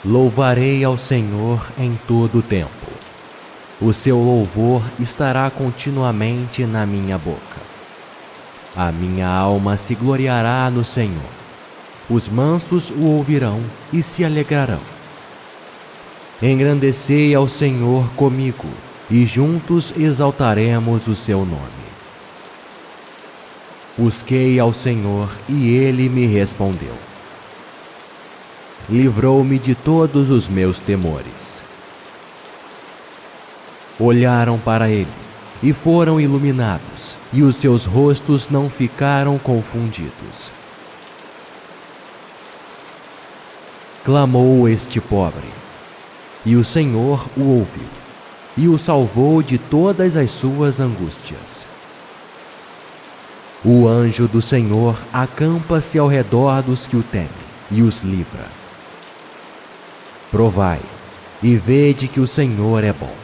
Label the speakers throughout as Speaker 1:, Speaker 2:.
Speaker 1: Louvarei ao Senhor em todo o tempo. O seu louvor estará continuamente na minha boca. A minha alma se gloriará no Senhor. Os mansos o ouvirão e se alegrarão. Engrandecei ao Senhor comigo, e juntos exaltaremos o seu nome. Busquei ao Senhor, e ele me respondeu. Livrou-me de todos os meus temores. Olharam para ele, e foram iluminados, e os seus rostos não ficaram confundidos. Clamou este pobre, e o Senhor o ouviu, e o salvou de todas as suas angústias. O anjo do Senhor acampa-se ao redor dos que o temem, e os livra. Provai, e vede que o Senhor é bom.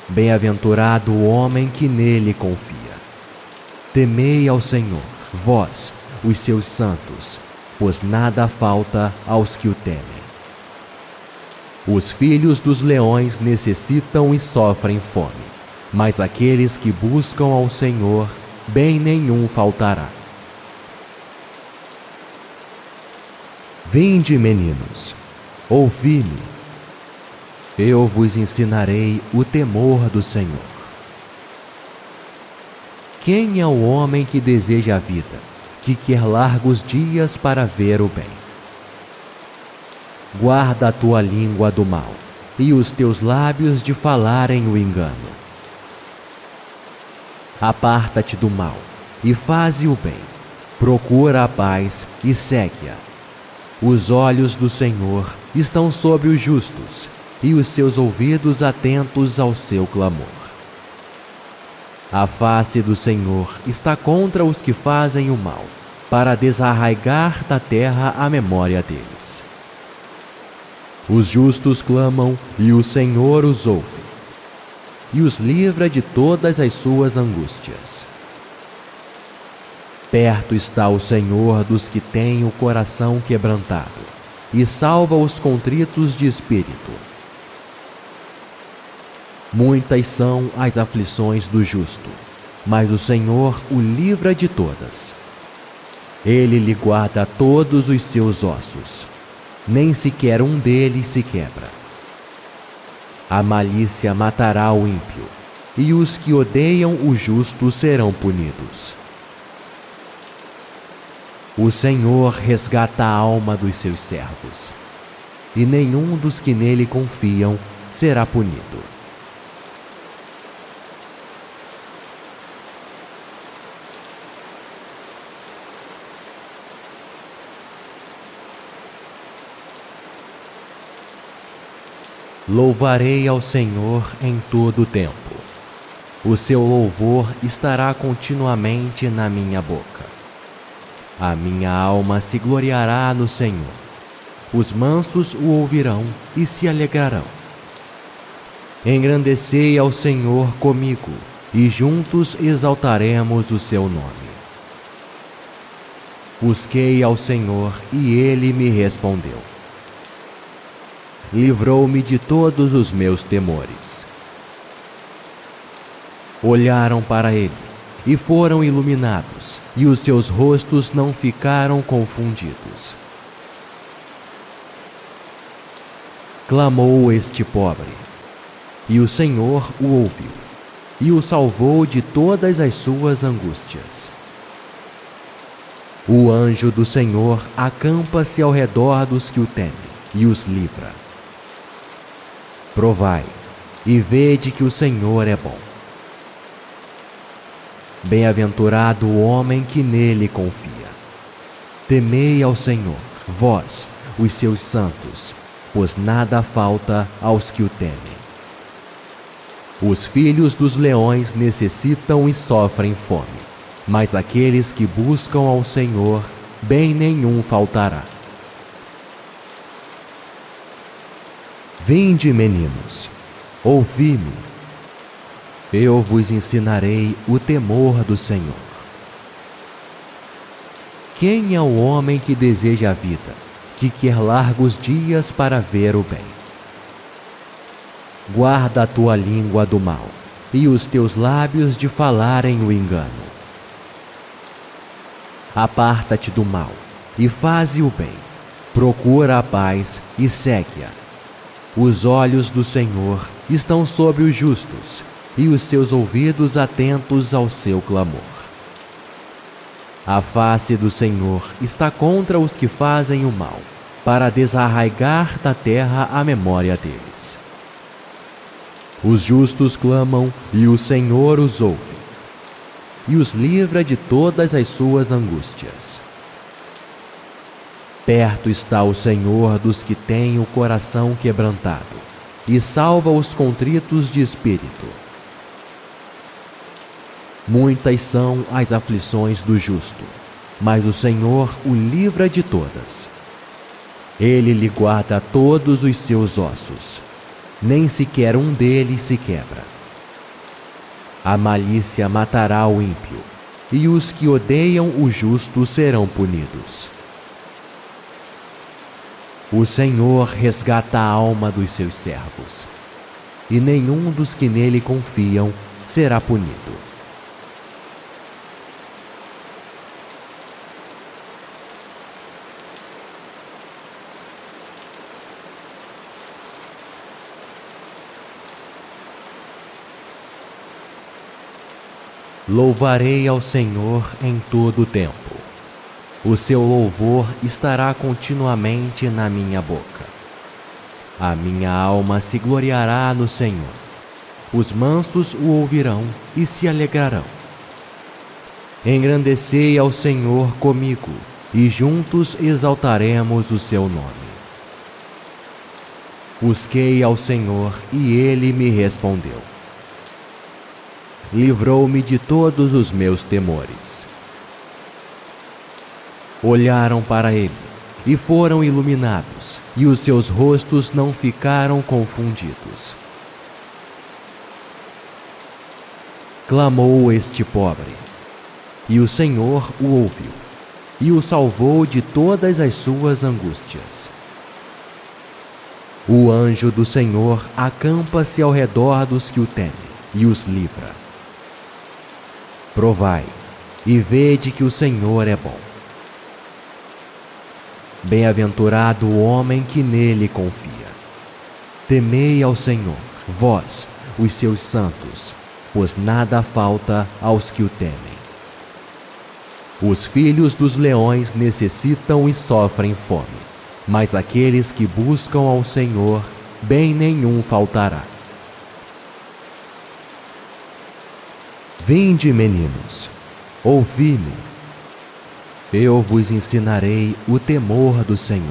Speaker 1: Bem-aventurado o homem que nele confia. Temei ao Senhor, vós, os seus santos, pois nada falta aos que o temem. Os filhos dos leões necessitam e sofrem fome, mas aqueles que buscam ao Senhor, bem nenhum faltará. Vinde, meninos, ouvi-me. Eu vos ensinarei o temor do Senhor. Quem é o homem que deseja a vida, que quer largos dias para ver o bem? Guarda a tua língua do mal, e os teus lábios de falarem o engano. Aparta-te do mal, e faze o bem. Procura a paz, e segue-a. Os olhos do Senhor estão sobre os justos, e os seus ouvidos atentos ao seu clamor. A face do Senhor está contra os que fazem o mal, para desarraigar da terra a memória deles. Os justos clamam, e o Senhor os ouve, e os livra de todas as suas angústias. Perto está o Senhor dos que têm o coração quebrantado, e salva os contritos de espírito. Muitas são as aflições do justo, mas o Senhor o livra de todas. Ele lhe guarda todos os seus ossos, nem sequer um deles se quebra. A malícia matará o ímpio, e os que odeiam o justo serão punidos. O Senhor resgata a alma dos seus servos, e nenhum dos que nele confiam será punido. Louvarei ao Senhor em todo o tempo. O seu louvor estará continuamente na minha boca. A minha alma se gloriará no Senhor. Os mansos o ouvirão e se alegrarão. Engrandecei ao Senhor comigo, e juntos exaltaremos o seu nome. Busquei ao Senhor, e ele me respondeu. Livrou-me de todos os meus temores. Olharam para ele, e foram iluminados, e os seus rostos não ficaram confundidos. Clamou este pobre, e o Senhor o ouviu, e o salvou de todas as suas angústias. O anjo do Senhor acampa-se ao redor dos que o temem, e os livra. Provai, e vede que o Senhor é bom. Bem-aventurado o homem que nele confia. Temei ao Senhor, vós, os seus santos, pois nada falta aos que o temem. Os filhos dos leões necessitam e sofrem fome, mas aqueles que buscam ao Senhor, bem nenhum faltará. Vinde, meninos, ouvi-me. Eu vos ensinarei o temor do Senhor. Quem é o homem que deseja a vida, que quer largos dias para ver o bem. Guarda a tua língua do mal e os teus lábios de falarem o engano. Aparta-te do mal e faze o bem. Procura a paz e segue-a. Os olhos do Senhor estão sobre os justos e os seus ouvidos atentos ao seu clamor. A face do Senhor está contra os que fazem o mal, para desarraigar da terra a memória deles. Os justos clamam e o Senhor os ouve, e os livra de todas as suas angústias. Perto está o Senhor dos que têm o coração quebrantado, e salva os contritos de espírito. Muitas são as aflições do justo, mas o Senhor o livra de todas. Ele lhe guarda todos os seus ossos, nem sequer um deles se quebra. A malícia matará o ímpio, e os que odeiam o justo serão punidos. O Senhor resgata a alma dos seus servos, e nenhum dos que nele confiam será punido. Louvarei ao Senhor em todo o tempo. O seu louvor estará continuamente na minha boca. A minha alma se gloriará no Senhor. Os mansos o ouvirão e se alegrarão. Engrandecei ao Senhor comigo, e juntos exaltaremos o seu nome. Busquei ao Senhor, e ele me respondeu. Livrou-me de todos os meus temores. Olharam para ele e foram iluminados, e os seus rostos não ficaram confundidos. Clamou este pobre, e o Senhor o ouviu, e o salvou de todas as suas angústias. O anjo do Senhor acampa-se ao redor dos que o temem, e os livra. Provai, e vede que o Senhor é bom. Bem-aventurado o homem que nele confia. Temei ao Senhor, vós, os seus santos, pois nada falta aos que o temem. Os filhos dos leões necessitam e sofrem fome, mas aqueles que buscam ao Senhor, bem nenhum faltará. Vinde, meninos, ouvi-me. Eu vos ensinarei o temor do Senhor.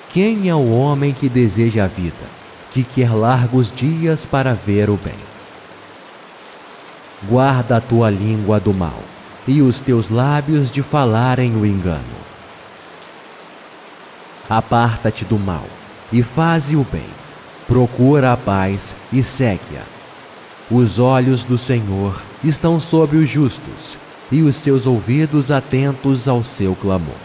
Speaker 1: Quem é o homem que deseja a vida, que quer largos dias para ver o bem? Guarda a tua língua do mal, e os teus lábios de falarem o engano. Aparta-te do mal, e faze o bem. Procura a paz e segue-a. Os olhos do Senhor estão sobre os justos, e os seus ouvidos atentos ao seu clamor.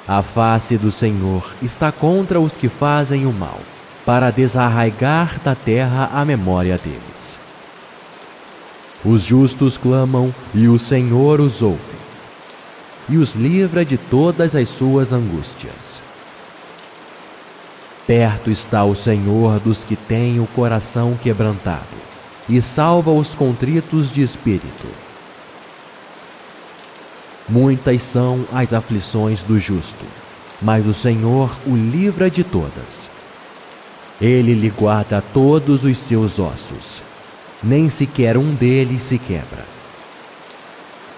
Speaker 1: A face do Senhor está contra os que fazem o mal, para desarraigar da terra a memória deles. Os justos clamam, e o Senhor os ouve, e os livra de todas as suas angústias. Perto está o Senhor dos que têm o coração quebrantado, e salva os contritos de espírito. Muitas são as aflições do justo, mas o Senhor o livra de todas. Ele lhe guarda todos os seus ossos, nem sequer um deles se quebra.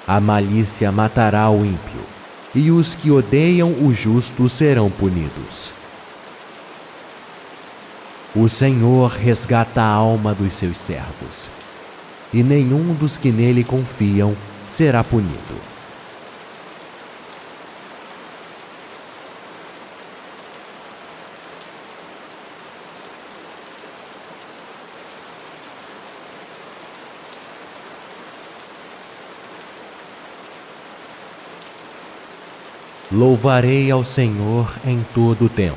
Speaker 1: A malícia matará o ímpio, e os que odeiam o justo serão punidos. O Senhor resgata a alma dos seus servos, e nenhum dos que nele confiam será punido. Louvarei ao Senhor em todo o tempo.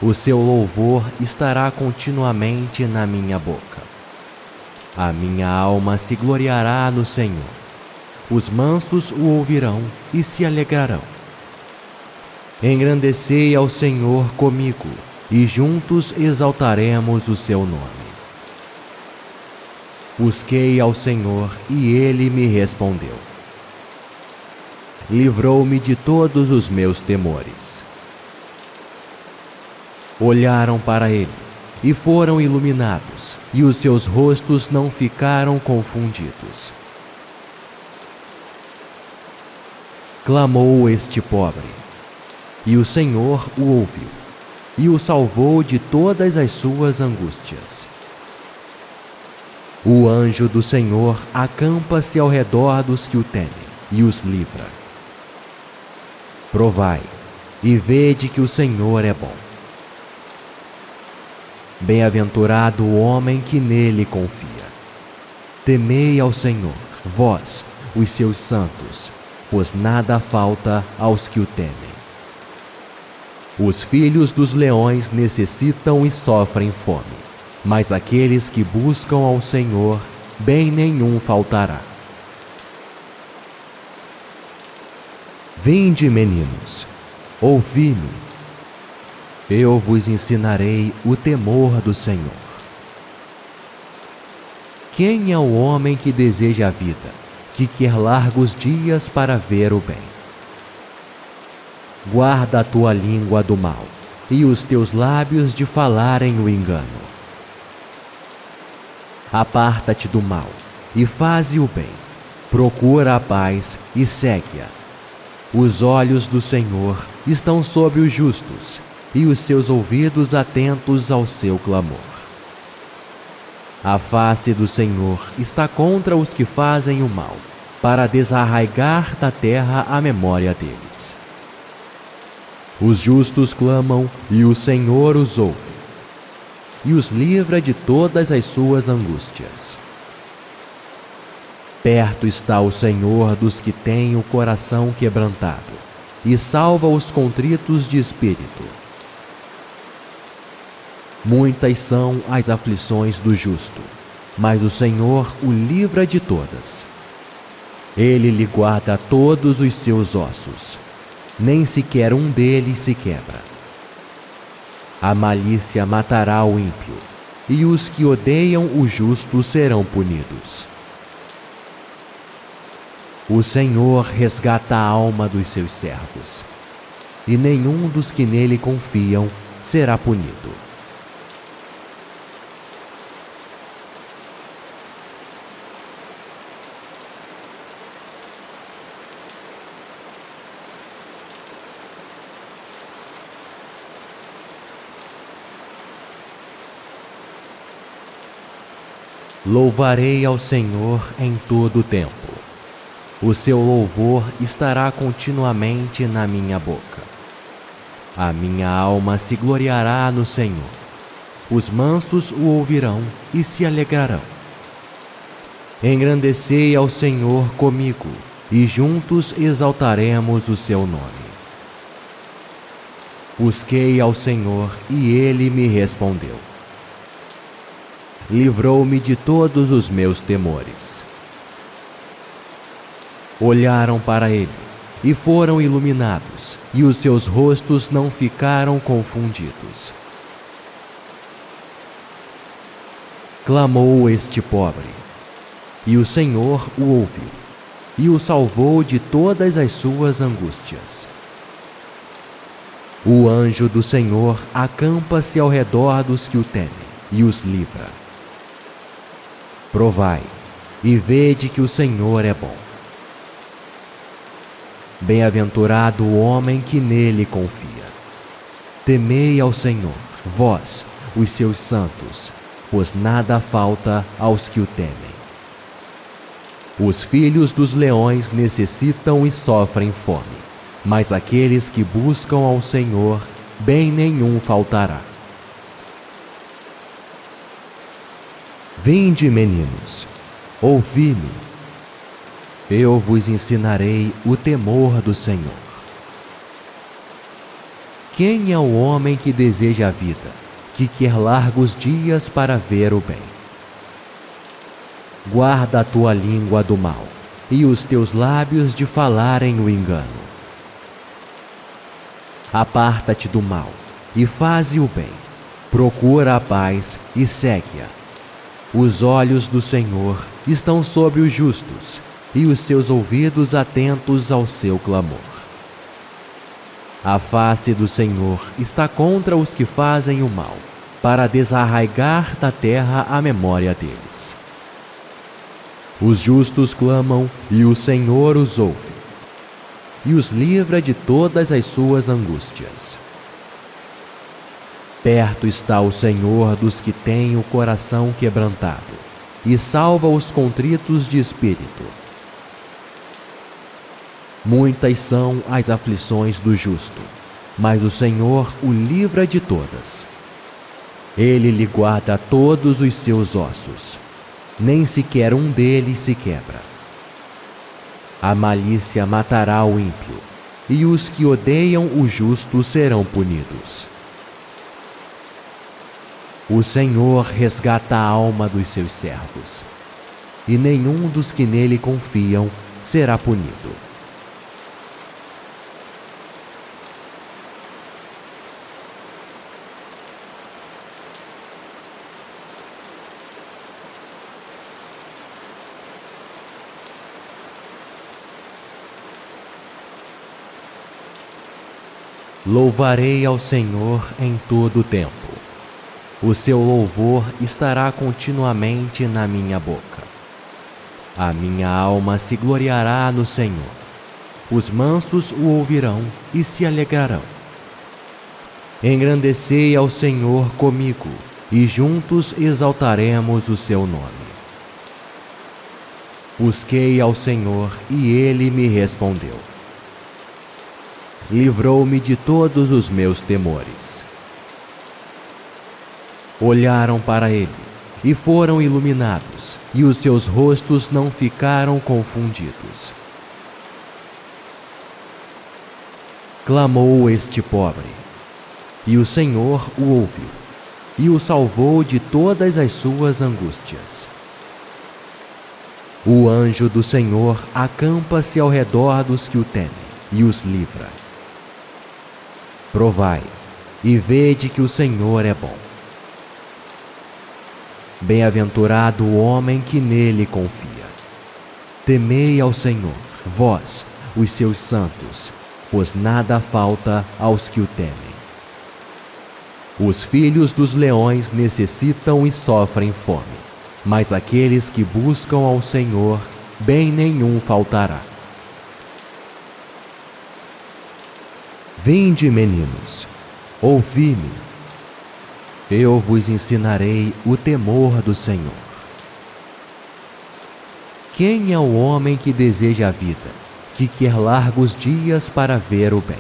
Speaker 1: O seu louvor estará continuamente na minha boca. A minha alma se gloriará no Senhor. Os mansos o ouvirão e se alegrarão. Engrandecei ao Senhor comigo, e juntos exaltaremos o seu nome. Busquei ao Senhor, e ele me respondeu. Livrou-me de todos os meus temores. Olharam para ele, e foram iluminados, e os seus rostos não ficaram confundidos. Clamou este pobre, e o Senhor o ouviu, e o salvou de todas as suas angústias. O anjo do Senhor acampa-se ao redor dos que o temem, e os livra. Provai, e vede que o Senhor é bom. Bem-aventurado o homem que nele confia. Temei ao Senhor, vós, os seus santos, pois nada falta aos que o temem. Os filhos dos leões necessitam e sofrem fome, mas aqueles que buscam ao Senhor, bem nenhum faltará. Vinde, meninos, ouvi-me. Eu vos ensinarei o temor do Senhor. Quem é o homem que deseja a vida, que quer largos dias para ver o bem? Guarda a tua língua do mal, e os teus lábios de falarem o engano. Aparta-te do mal, e faze o bem. Procura a paz, e segue-a. Os olhos do Senhor estão sobre os justos, e os seus ouvidos atentos ao seu clamor. A face do Senhor está contra os que fazem o mal, para desarraigar da terra a memória deles. Os justos clamam, e o Senhor os ouve, e os livra de todas as suas angústias. Perto está o Senhor dos que têm o coração quebrantado, e salva os contritos de espírito. Muitas são as aflições do justo, mas o Senhor o livra de todas. Ele lhe guarda todos os seus ossos, nem sequer um deles se quebra. A malícia matará o ímpio, e os que odeiam o justo serão punidos. O Senhor resgata a alma dos seus servos, e nenhum dos que nele confiam será punido. Louvarei ao Senhor em todo o tempo. O seu louvor estará continuamente na minha boca. A minha alma se gloriará no Senhor. Os mansos o ouvirão e se alegrarão. Engrandecei ao Senhor comigo, e juntos exaltaremos o seu nome. Busquei ao Senhor, e ele me respondeu. Livrou-me de todos os meus temores. Olharam para ele, e foram iluminados, e os seus rostos não ficaram confundidos. Clamou este pobre, e o Senhor o ouviu, e o salvou de todas as suas angústias. O anjo do Senhor acampa-se ao redor dos que o temem, e os livra. Provai, e vede que o Senhor é bom. Bem-aventurado o homem que nele confia. Temei ao Senhor, vós, os seus santos, pois nada falta aos que o temem. Os filhos dos leões necessitam e sofrem fome, mas aqueles que buscam ao Senhor, bem nenhum faltará. Vinde, meninos, ouvi-me. Eu vos ensinarei o temor do Senhor. Quem é o homem que deseja a vida, que quer largos dias para ver o bem? Guarda a tua língua do mal, e os teus lábios de falarem o engano. Aparta-te do mal, e faze o bem. Procura a paz e segue-a. Os olhos do Senhor estão sobre os justos, e os seus ouvidos atentos ao seu clamor. A face do Senhor está contra os que fazem o mal, para desarraigar da terra a memória deles. Os justos clamam, e o Senhor os ouve, e os livra de todas as suas angústias. Perto está o Senhor dos que têm o coração quebrantado, e salva os contritos de espírito. Muitas são as aflições do justo, mas o Senhor o livra de todas. Ele lhe guarda todos os seus ossos, nem sequer um deles se quebra. A malícia matará o ímpio, e os que odeiam o justo serão punidos. O Senhor resgata a alma dos seus servos, e nenhum dos que nele confiam será punido. Louvarei ao Senhor em todo o tempo. O seu louvor estará continuamente na minha boca. A minha alma se gloriará no Senhor. Os mansos o ouvirão e se alegrarão. Engrandecei ao Senhor comigo, e juntos exaltaremos o seu nome. Busquei ao Senhor, e ele me respondeu. Livrou-me de todos os meus temores. Olharam para ele, e foram iluminados, e os seus rostos não ficaram confundidos. Clamou este pobre, e o Senhor o ouviu, e o salvou de todas as suas angústias. O anjo do Senhor acampa-se ao redor dos que o temem, e os livra. Provai, e vede que o Senhor é bom. Bem-aventurado o homem que nele confia. Temei ao Senhor, vós, os seus santos, pois nada falta aos que o temem. Os filhos dos leões necessitam e sofrem fome, mas aqueles que buscam ao Senhor, bem nenhum faltará. Vinde, meninos, ouvi-me. Eu vos ensinarei o temor do Senhor. Quem é o homem que deseja a vida, que quer largos dias para ver o bem?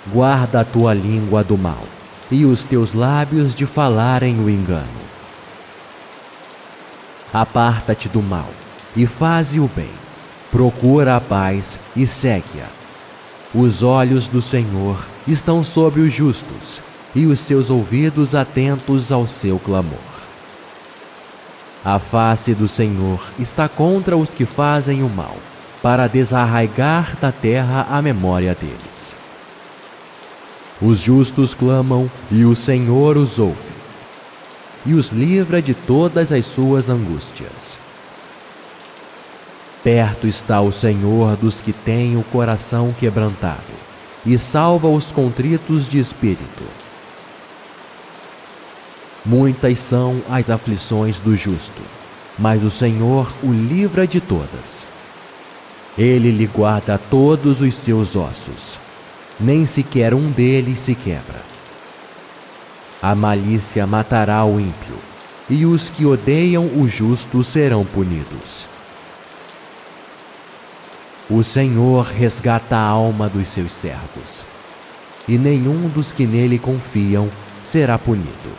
Speaker 1: Guarda a tua língua do mal, e os teus lábios de falarem o engano. Aparta-te do mal, e faze o bem. Procura a paz e segue-a. Os olhos do Senhor estão sobre os justos, e os seus ouvidos atentos ao seu clamor. A face do Senhor está contra os que fazem o mal, para desarraigar da terra a memória deles. Os justos clamam, e o Senhor os ouve, e os livra de todas as suas angústias. Perto está o Senhor dos que têm o coração quebrantado, e salva os contritos de espírito. Muitas são as aflições do justo, mas o Senhor o livra de todas. Ele lhe guarda todos os seus ossos, nem sequer um deles se quebra. A malícia matará o ímpio, e os que odeiam o justo serão punidos. O Senhor resgata a alma dos seus servos, e nenhum dos que nele confiam será punido.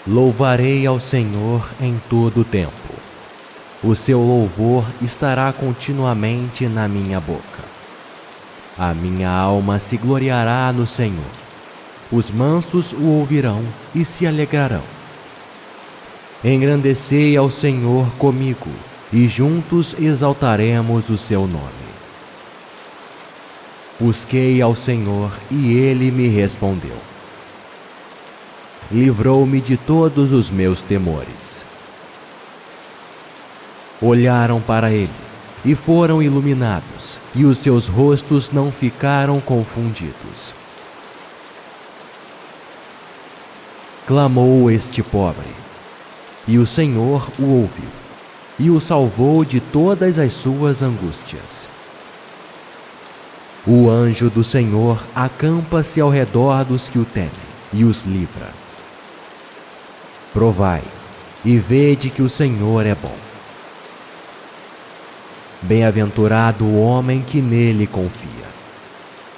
Speaker 1: Louvarei ao Senhor em todo o tempo. O seu louvor estará continuamente na minha boca. A minha alma se gloriará no Senhor. Os mansos o ouvirão e se alegrarão. Engrandecei ao Senhor comigo, e juntos exaltaremos o seu nome. Busquei ao Senhor, e ele me respondeu. Livrou-me de todos os meus temores. Olharam para ele, e foram iluminados, e os seus rostos não ficaram confundidos. Clamou este pobre, e o Senhor o ouviu, e o salvou de todas as suas angústias. O anjo do Senhor acampa-se ao redor dos que o temem, e os livra. Provai, e vede que o Senhor é bom. Bem-aventurado o homem que nele confia.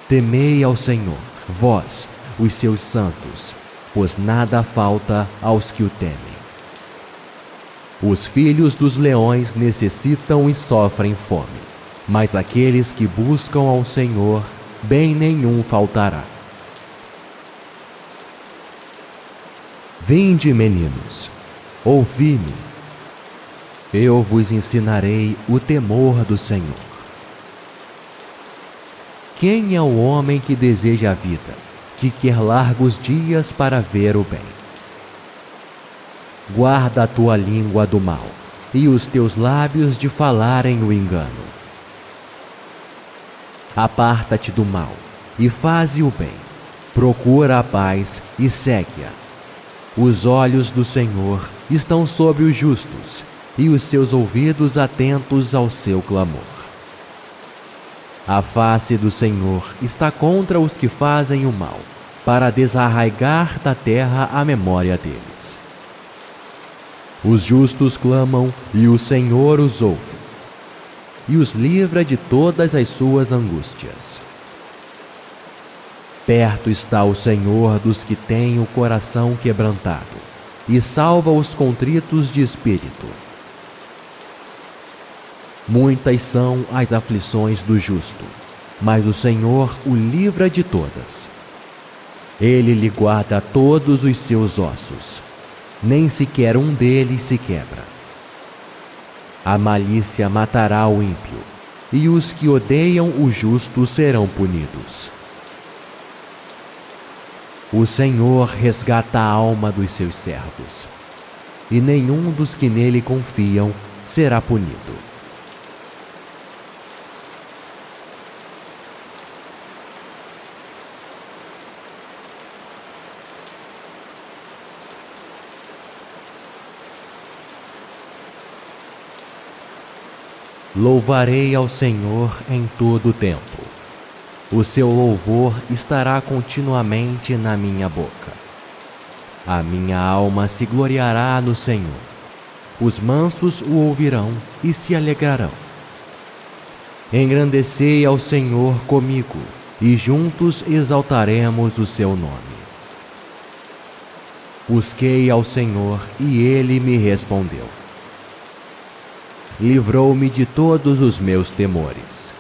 Speaker 1: Temei ao Senhor, vós, os seus santos, pois nada falta aos que o temem. Os filhos dos leões necessitam e sofrem fome, mas aqueles que buscam ao Senhor, bem nenhum faltará. Vinde, meninos, ouvi-me. Eu vos ensinarei o temor do Senhor. Quem é o homem que deseja a vida, que quer largos dias para ver o bem? Guarda a tua língua do mal, e os teus lábios de falarem o engano. Aparta-te do mal, e faze o bem. Procura a paz, e segue-a. Os olhos do Senhor estão sobre os justos, e os seus ouvidos atentos ao seu clamor. A face do Senhor está contra os que fazem o mal, para desarraigar da terra a memória deles. Os justos clamam, e o Senhor os ouve, e os livra de todas as suas angústias. Perto está o Senhor dos que têm o coração quebrantado, e salva os contritos de espírito. Muitas são as aflições do justo, mas o Senhor o livra de todas. Ele lhe guarda todos os seus ossos, nem sequer um deles se quebra. A malícia matará o ímpio, e os que odeiam o justo serão punidos. O Senhor resgata a alma dos seus servos, e nenhum dos que nele confiam será punido. Louvarei ao Senhor em todo o tempo. O seu louvor estará continuamente na minha boca. A minha alma se gloriará no Senhor. Os mansos o ouvirão e se alegrarão. Engrandecei ao Senhor comigo, e juntos exaltaremos o seu nome. Busquei ao Senhor, e ele me respondeu. Livrou-me de todos os meus temores.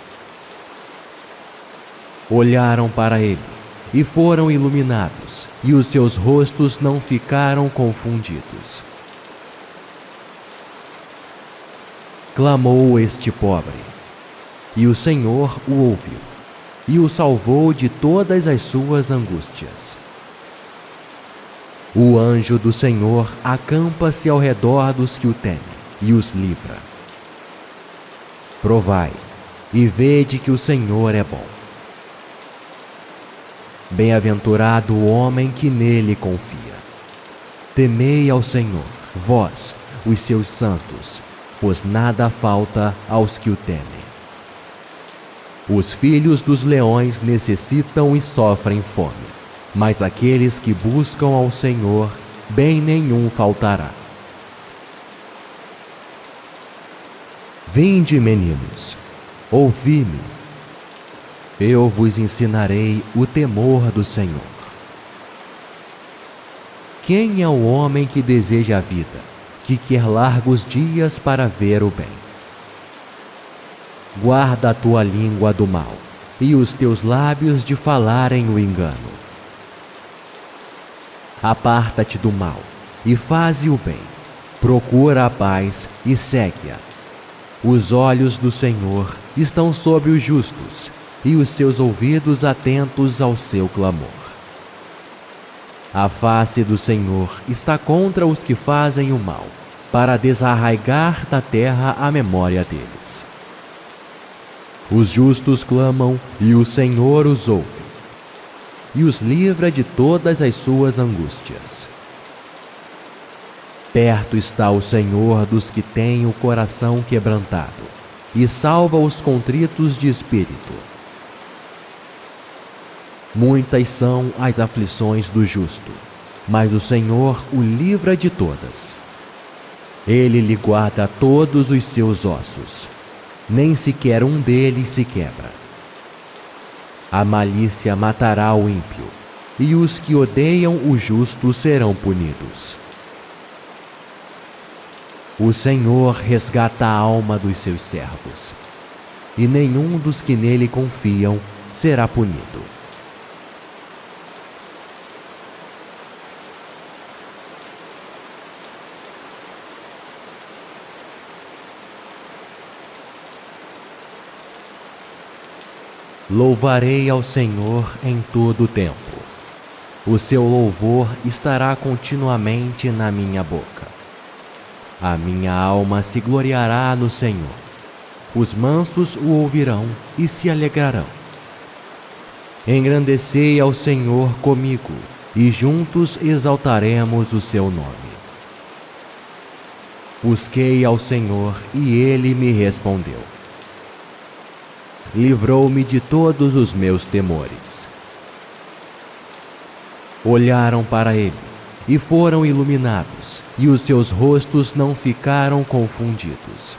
Speaker 1: Olharam para ele, e foram iluminados, e os seus rostos não ficaram confundidos. Clamou este pobre, e o Senhor o ouviu, e o salvou de todas as suas angústias. O anjo do Senhor acampa-se ao redor dos que o temem, e os livra. Provai, e vede que o Senhor é bom. Bem-aventurado o homem que nele confia. Temei ao Senhor, vós, os seus santos, pois nada falta aos que o temem. Os filhos dos leões necessitam e sofrem fome, mas aqueles que buscam ao Senhor, bem nenhum faltará. Vinde, meninos, ouvi-me. Eu vos ensinarei o temor do Senhor. Quem é o homem que deseja a vida, que quer largos dias para ver o bem? Guarda a tua língua do mal, e os teus lábios de falarem o engano. Aparta-te do mal, e faze o bem. Procura a paz e segue-a. Os olhos do Senhor estão sobre os justos, e os seus ouvidos atentos ao seu clamor. A face do Senhor está contra os que fazem o mal, para desarraigar da terra a memória deles. Os justos clamam, e o Senhor os ouve, e os livra de todas as suas angústias. Perto está o Senhor dos que têm o coração quebrantado, e salva os contritos de espírito. Muitas são as aflições do justo, mas o Senhor o livra de todas. Ele lhe guarda todos os seus ossos, nem sequer um deles se quebra. A malícia matará o ímpio, e os que odeiam o justo serão punidos. O Senhor resgata a alma dos seus servos, e nenhum dos que nele confiam será punido. Louvarei ao Senhor em todo o tempo. O seu louvor estará continuamente na minha boca. A minha alma se gloriará no Senhor. Os mansos o ouvirão e se alegrarão. Engrandecei ao Senhor comigo, e juntos exaltaremos o seu nome. Busquei ao Senhor, e ele me respondeu. Livrou-me de todos os meus temores. Olharam para ele, e foram iluminados, e os seus rostos não ficaram confundidos.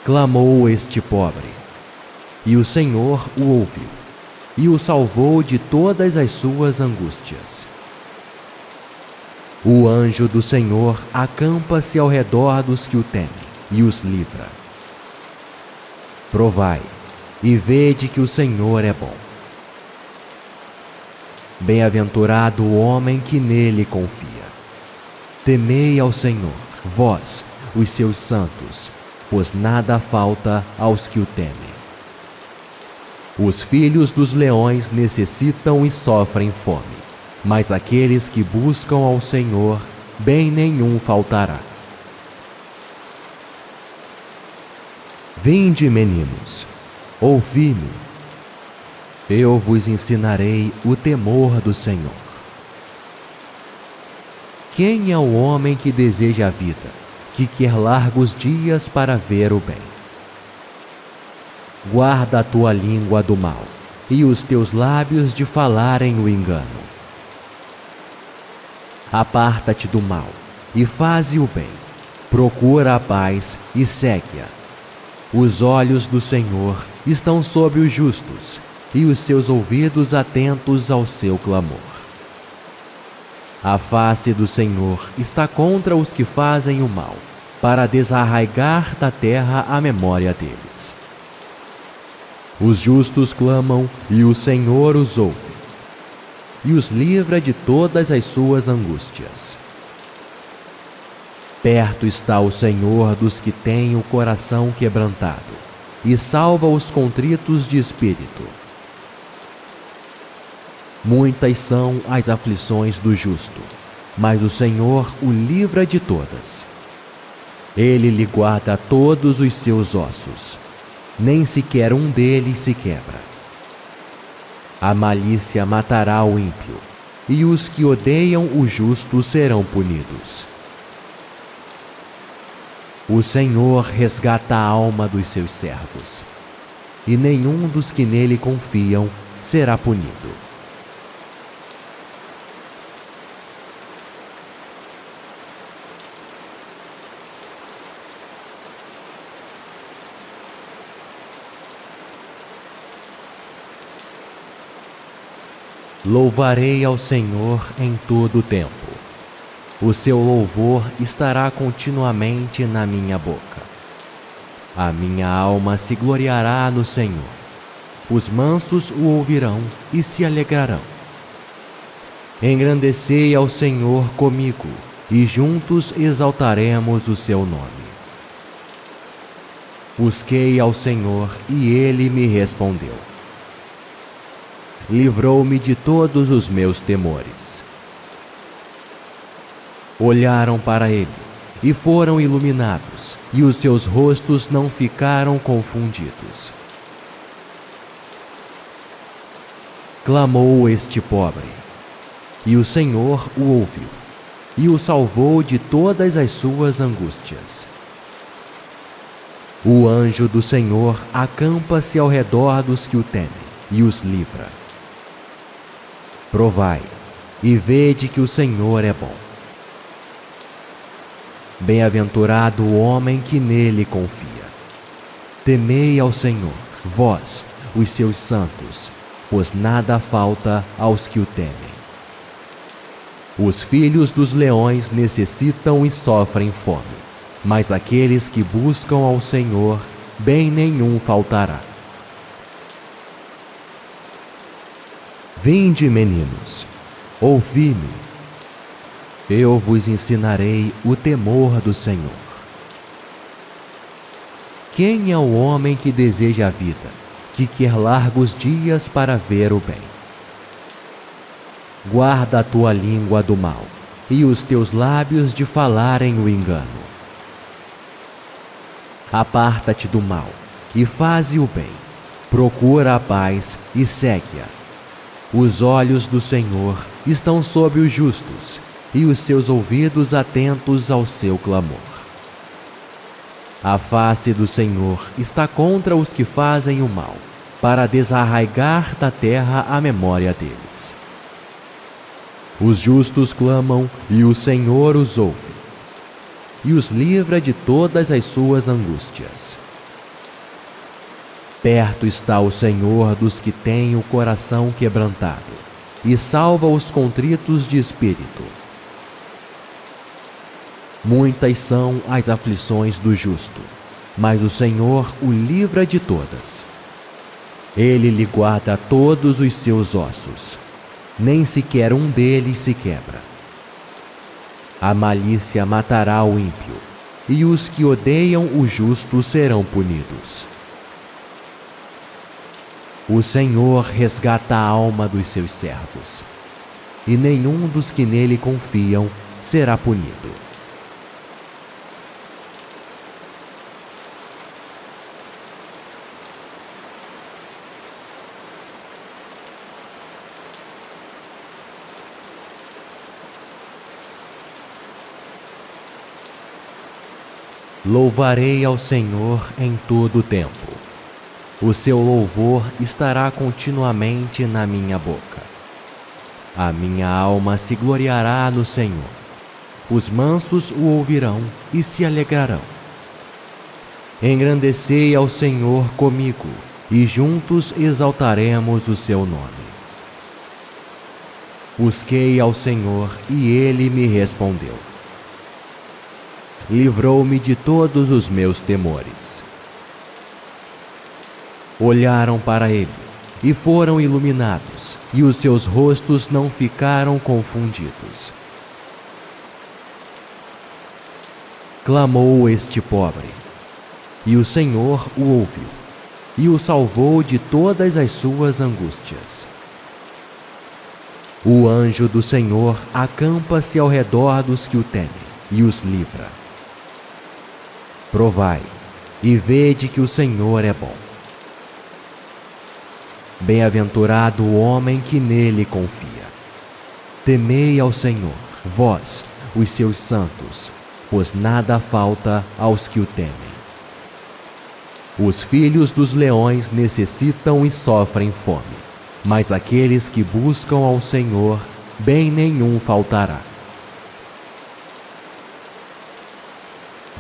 Speaker 1: Clamou este pobre, e o Senhor o ouviu, e o salvou de todas as suas angústias. O anjo do Senhor acampa-se ao redor dos que o temem, e os livra. Provai, e vede que o Senhor é bom. Bem-aventurado o homem que nele confia. Temei ao Senhor, vós, os seus santos, pois nada falta aos que o temem. Os filhos dos leões necessitam e sofrem fome, mas aqueles que buscam ao Senhor, bem nenhum faltará. Vinde, meninos, ouvi-me. Eu vos ensinarei o temor do Senhor. Quem é o homem que deseja a vida, que quer largos dias para ver o bem? Guarda a tua língua do mal, e os teus lábios de falarem o engano. Aparta-te do mal, e faze o bem. Procura a paz e segue-a. Os olhos do Senhor estão sobre os justos, e os seus ouvidos atentos ao seu clamor. A face do Senhor está contra os que fazem o mal, para desarraigar da terra a memória deles. Os justos clamam, e o Senhor os ouve, e os livra de todas as suas angústias. Perto está o Senhor dos que têm o coração quebrantado, e salva os contritos de espírito. Muitas são as aflições do justo, mas o Senhor o livra de todas. Ele lhe guarda todos os seus ossos, nem sequer um deles se quebra. A malícia matará o ímpio, e os que odeiam o justo serão punidos. O Senhor resgata a alma dos seus servos, e nenhum dos que nele confiam será punido. Louvarei ao Senhor em todo o tempo. O seu louvor estará continuamente na minha boca. A minha alma se gloriará no Senhor. Os mansos o ouvirão e se alegrarão. Engrandecei ao Senhor comigo, e juntos exaltaremos o seu nome. Busquei ao Senhor, e ele me respondeu. Livrou-me de todos os meus temores. Olharam para ele, e foram iluminados, e os seus rostos não ficaram confundidos. Clamou este pobre, e o Senhor o ouviu, e o salvou de todas as suas angústias. O anjo do Senhor acampa-se ao redor dos que o temem, e os livra. Provai, e vede que o Senhor é bom. Bem-aventurado o homem que nele confia. Temei ao Senhor, vós, os seus santos, pois nada falta aos que o temem. Os filhos dos leões necessitam e sofrem fome, mas aqueles que buscam ao Senhor, bem nenhum faltará. Vinde, meninos, ouvi-me. Eu vos ensinarei o temor do Senhor. Quem é o homem que deseja a vida, que quer largos dias para ver o bem? Guarda a tua língua do mal, e os teus lábios de falarem o engano. Aparta-te do mal, e faze o bem. Procura a paz, e segue-a. Os olhos do Senhor estão sobre os justos, e os seus ouvidos atentos ao seu clamor. A face do Senhor está contra os que fazem o mal, para desarraigar da terra a memória deles. Os justos clamam, e o Senhor os ouve, e os livra de todas as suas angústias. Perto está o Senhor dos que têm o coração quebrantado, e salva os contritos de espírito. Muitas são as aflições do justo, mas o Senhor o livra de todas. Ele lhe guarda todos os seus ossos, nem sequer um deles se quebra. A malícia matará o ímpio, e os que odeiam o justo serão punidos. O Senhor resgata a alma dos seus servos, e nenhum dos que nele confiam será punido. Louvarei ao Senhor em todo o tempo. O seu louvor estará continuamente na minha boca. A minha alma se gloriará no Senhor. Os mansos o ouvirão e se alegrarão. Engrandecei ao Senhor comigo, e juntos exaltaremos o seu nome. Busquei ao Senhor, e ele me respondeu. Livrou-me de todos os meus temores. Olharam para ele, e foram iluminados, e os seus rostos não ficaram confundidos. Clamou este pobre, e o Senhor o ouviu, e o salvou de todas as suas angústias. O anjo do Senhor acampa-se ao redor dos que o temem, e os livra. Provai, e vede que o Senhor é bom. Bem-aventurado o homem que nele confia. Temei ao Senhor, vós, os seus santos, pois nada falta aos que o temem. Os filhos dos leões necessitam e sofrem fome, mas aqueles que buscam ao Senhor, bem nenhum faltará.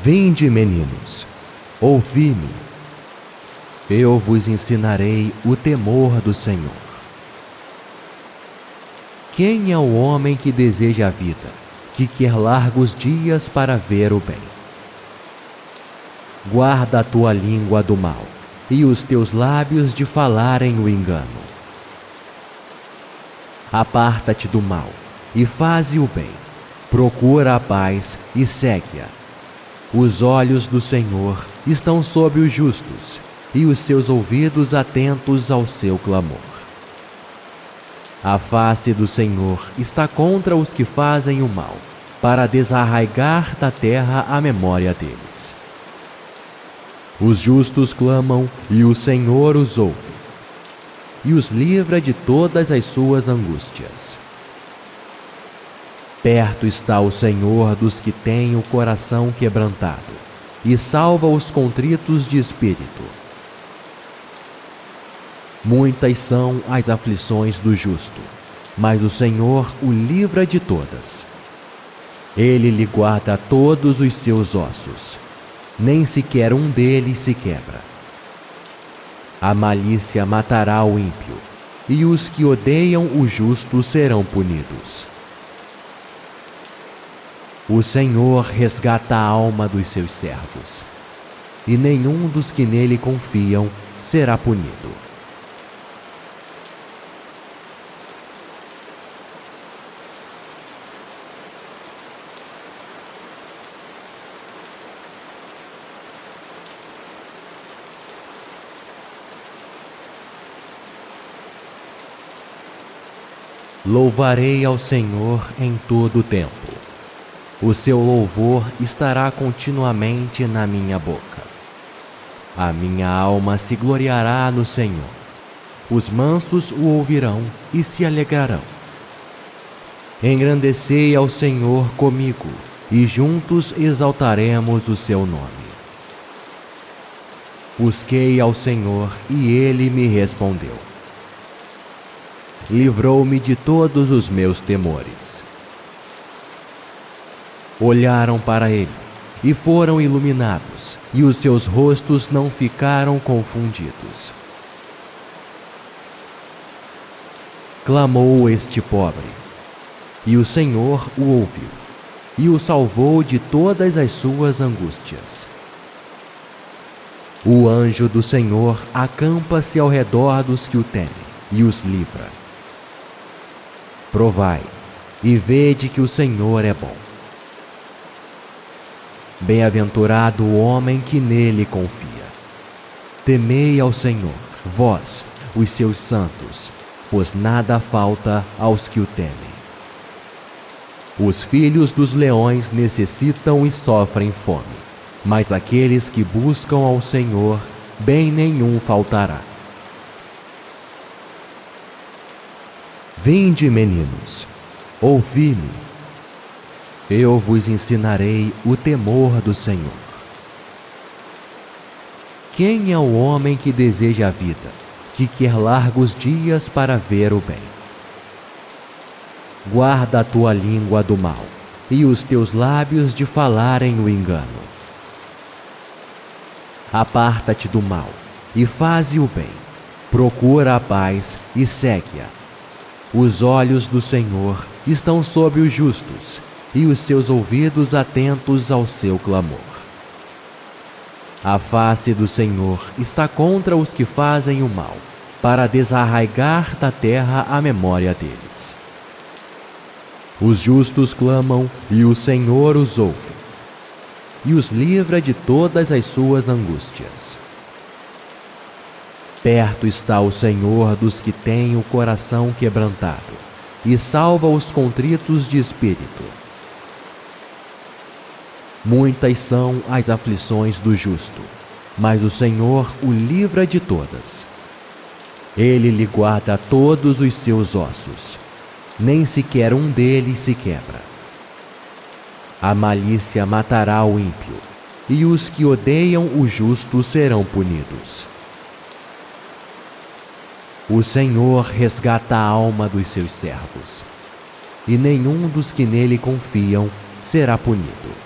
Speaker 1: Vinde, meninos, ouvi-me. Eu vos ensinarei o temor do Senhor. Quem é o homem que deseja a vida, que quer largos dias para ver o bem? Guarda a tua língua do mal, e os teus lábios de falarem o engano. Aparta-te do mal, e faze o bem. Procura a paz e segue-a. Os olhos do Senhor estão sobre os justos, e os seus ouvidos atentos ao seu clamor. A face do Senhor está contra os que fazem o mal, para desarraigar da terra a memória deles. Os justos clamam, e o Senhor os ouve, e os livra de todas as suas angústias. Perto está o Senhor dos que têm o coração quebrantado, e salva os contritos de espírito. Muitas são as aflições do justo, mas o Senhor o livra de todas. Ele lhe guarda todos os seus ossos, nem sequer um deles se quebra. A malícia matará o ímpio, e os que odeiam o justo serão punidos. O Senhor resgata a alma dos seus servos, e nenhum dos que nele confiam será punido. Louvarei ao Senhor em todo o tempo. O seu louvor estará continuamente na minha boca. A minha alma se gloriará no Senhor. Os mansos o ouvirão e se alegrarão. Engrandecei ao Senhor comigo, e juntos exaltaremos o seu nome. Busquei ao Senhor, e ele me respondeu. Livrou-me de todos os meus temores. Olharam para ele, e foram iluminados, e os seus rostos não ficaram confundidos. Clamou este pobre, e o Senhor o ouviu, e o salvou de todas as suas angústias. O anjo do Senhor acampa-se ao redor dos que o temem, e os livra. Provai, e vede que o Senhor é bom. Bem-aventurado o homem que nele confia. Temei ao Senhor, vós, os seus santos, pois nada falta aos que o temem. Os filhos dos leões necessitam e sofrem fome, mas aqueles que buscam ao Senhor, bem nenhum faltará. Vinde, meninos, ouvi-me. Eu vos ensinarei o temor do Senhor. Quem é o homem que deseja a vida, que quer largos dias para ver o bem? Guarda a tua língua do mal, e os teus lábios de falarem o engano. Aparta-te do mal, e faze o bem. Procura a paz e segue-a. Os olhos do Senhor estão sobre os justos, e os seus ouvidos atentos ao seu clamor. A face do Senhor está contra os que fazem o mal, para desarraigar da terra a memória deles. Os justos clamam, e o Senhor os ouve, e os livra de todas as suas angústias. Perto está o Senhor dos que têm o coração quebrantado, e salva os contritos de espírito. Muitas são as aflições do justo, mas o Senhor o livra de todas. Ele lhe guarda todos os seus ossos, nem sequer um deles se quebra. A malícia matará o ímpio, e os que odeiam o justo serão punidos. O Senhor resgata a alma dos seus servos, e nenhum dos que nele confiam será punido.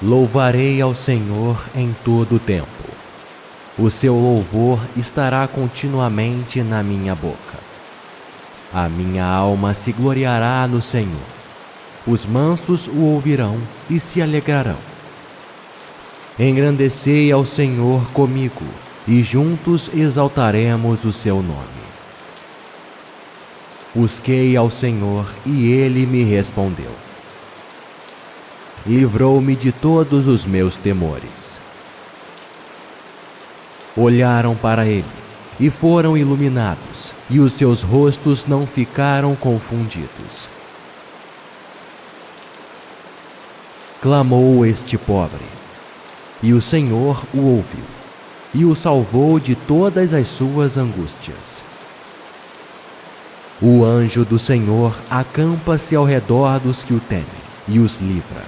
Speaker 1: Louvarei ao Senhor em todo o tempo. O seu louvor estará continuamente na minha boca. A minha alma se gloriará no Senhor. Os mansos o ouvirão e se alegrarão. Engrandecei ao Senhor comigo, e juntos exaltaremos o seu nome. Busquei ao Senhor, e ele me respondeu. Livrou-me de todos os meus temores. Olharam para ele, e foram iluminados, e os seus rostos não ficaram confundidos. Clamou este pobre, e o Senhor o ouviu, e o salvou de todas as suas angústias. O anjo do Senhor acampa-se ao redor dos que o temem, e os livra.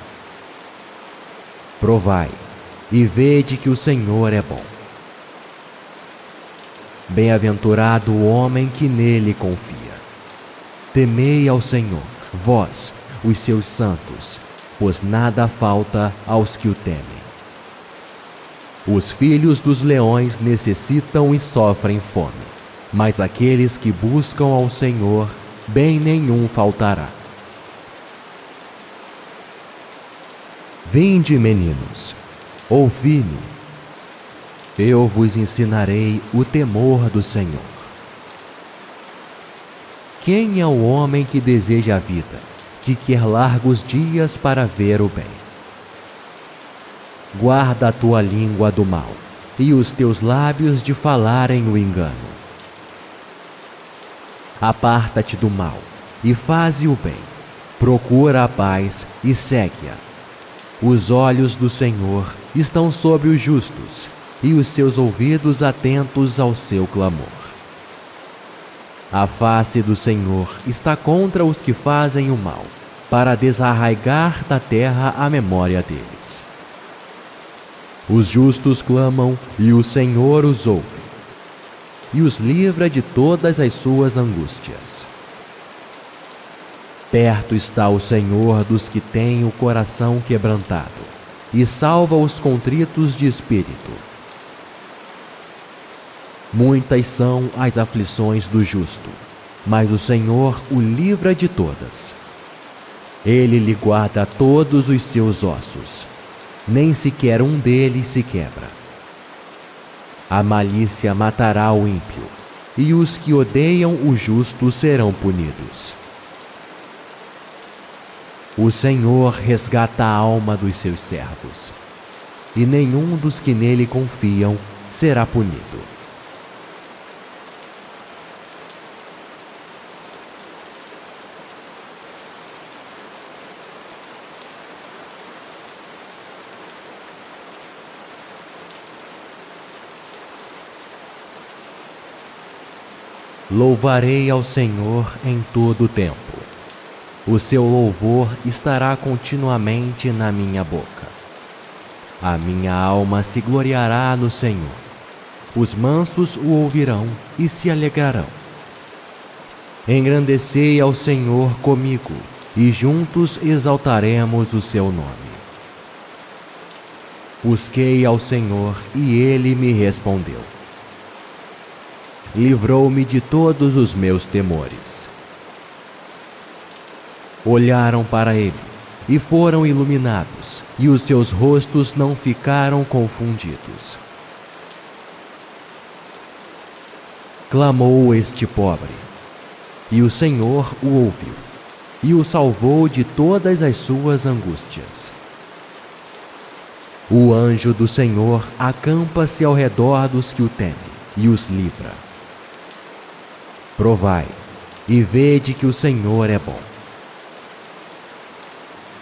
Speaker 1: Provai, e vede que o Senhor é bom. Bem-aventurado o homem que nele confia. Temei ao Senhor, vós, os seus santos, pois nada falta aos que o temem. Os filhos dos leões necessitam e sofrem fome, mas aqueles que buscam ao Senhor, bem nenhum faltará. Vinde, meninos, ouvi-me. Eu vos ensinarei o temor do Senhor. Quem é o homem que deseja a vida, que quer largos dias para ver o bem? Guarda a tua língua do mal, e os teus lábios de falarem o engano. Aparta-te do mal, e faze o bem. Procura a paz, e segue-a. Os olhos do Senhor estão sobre os justos, e os seus ouvidos atentos ao seu clamor. A face do Senhor está contra os que fazem o mal, para desarraigar da terra a memória deles. Os justos clamam, e o Senhor os ouve, e os livra de todas as suas angústias. Perto está o Senhor dos que têm o coração quebrantado, e salva os contritos de espírito. Muitas são as aflições do justo, mas o Senhor o livra de todas. Ele lhe guarda todos os seus ossos, nem sequer um deles se quebra. A malícia matará o ímpio, e os que odeiam o justo serão punidos. O Senhor resgata a alma dos seus servos, e nenhum dos que nele confiam será punido. Louvarei ao Senhor em todo o tempo. O seu louvor estará continuamente na minha boca. A minha alma se gloriará no Senhor. Os mansos o ouvirão e se alegrarão. Engrandecei ao Senhor comigo, e juntos exaltaremos o seu nome. Busquei ao Senhor, e ele me respondeu. Livrou-me de todos os meus temores. Olharam para ele, e foram iluminados, e os seus rostos não ficaram confundidos. Clamou este pobre, e o Senhor o ouviu, e o salvou de todas as suas angústias. O anjo do Senhor acampa-se ao redor dos que o temem, e os livra. Provai, e vede que o Senhor é bom.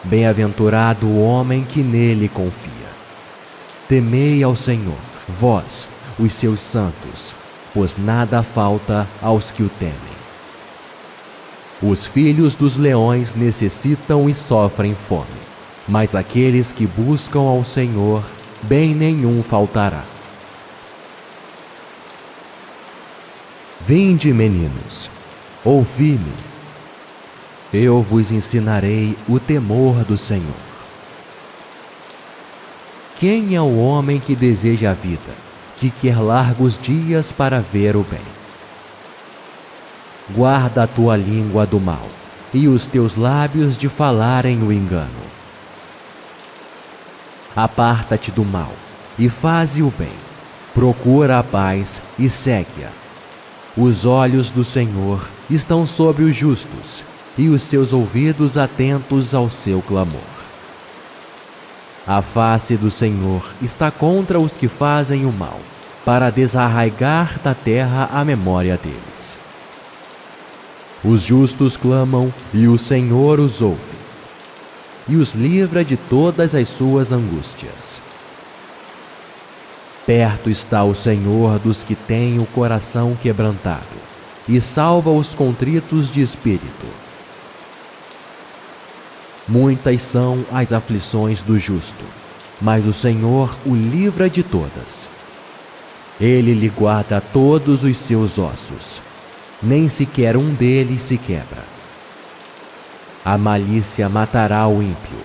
Speaker 1: Bem-aventurado o homem que nele confia. Temei ao Senhor, vós, os seus santos, pois nada falta aos que o temem. Os filhos dos leões necessitam e sofrem fome, mas aqueles que buscam ao Senhor, bem nenhum faltará. Vinde, meninos, ouvi-me. Eu vos ensinarei o temor do Senhor. Quem é o homem que deseja a vida, que quer largos dias para ver o bem? Guarda a tua língua do mal, e os teus lábios de falarem o engano. Aparta-te do mal, e faze o bem. Procura a paz e segue-a. Os olhos do Senhor estão sobre os justos, e os seus ouvidos atentos ao seu clamor. A face do Senhor está contra os que fazem o mal, para desarraigar da terra a memória deles. Os justos clamam, e o Senhor os ouve, e os livra de todas as suas angústias. Perto está o Senhor dos que têm o coração quebrantado, e salva os contritos de espírito. Muitas são as aflições do justo, mas o Senhor o livra de todas. Ele lhe guarda todos os seus ossos, nem sequer um deles se quebra. A malícia matará o ímpio,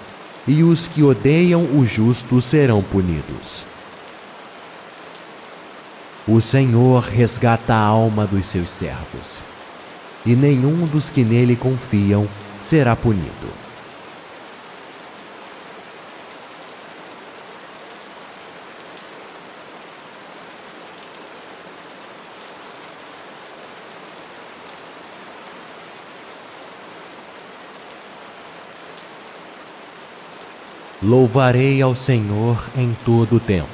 Speaker 1: e os que odeiam o justo serão punidos. O Senhor resgata a alma dos seus servos, e nenhum dos que nele confiam será punido. Louvarei ao Senhor em todo o tempo.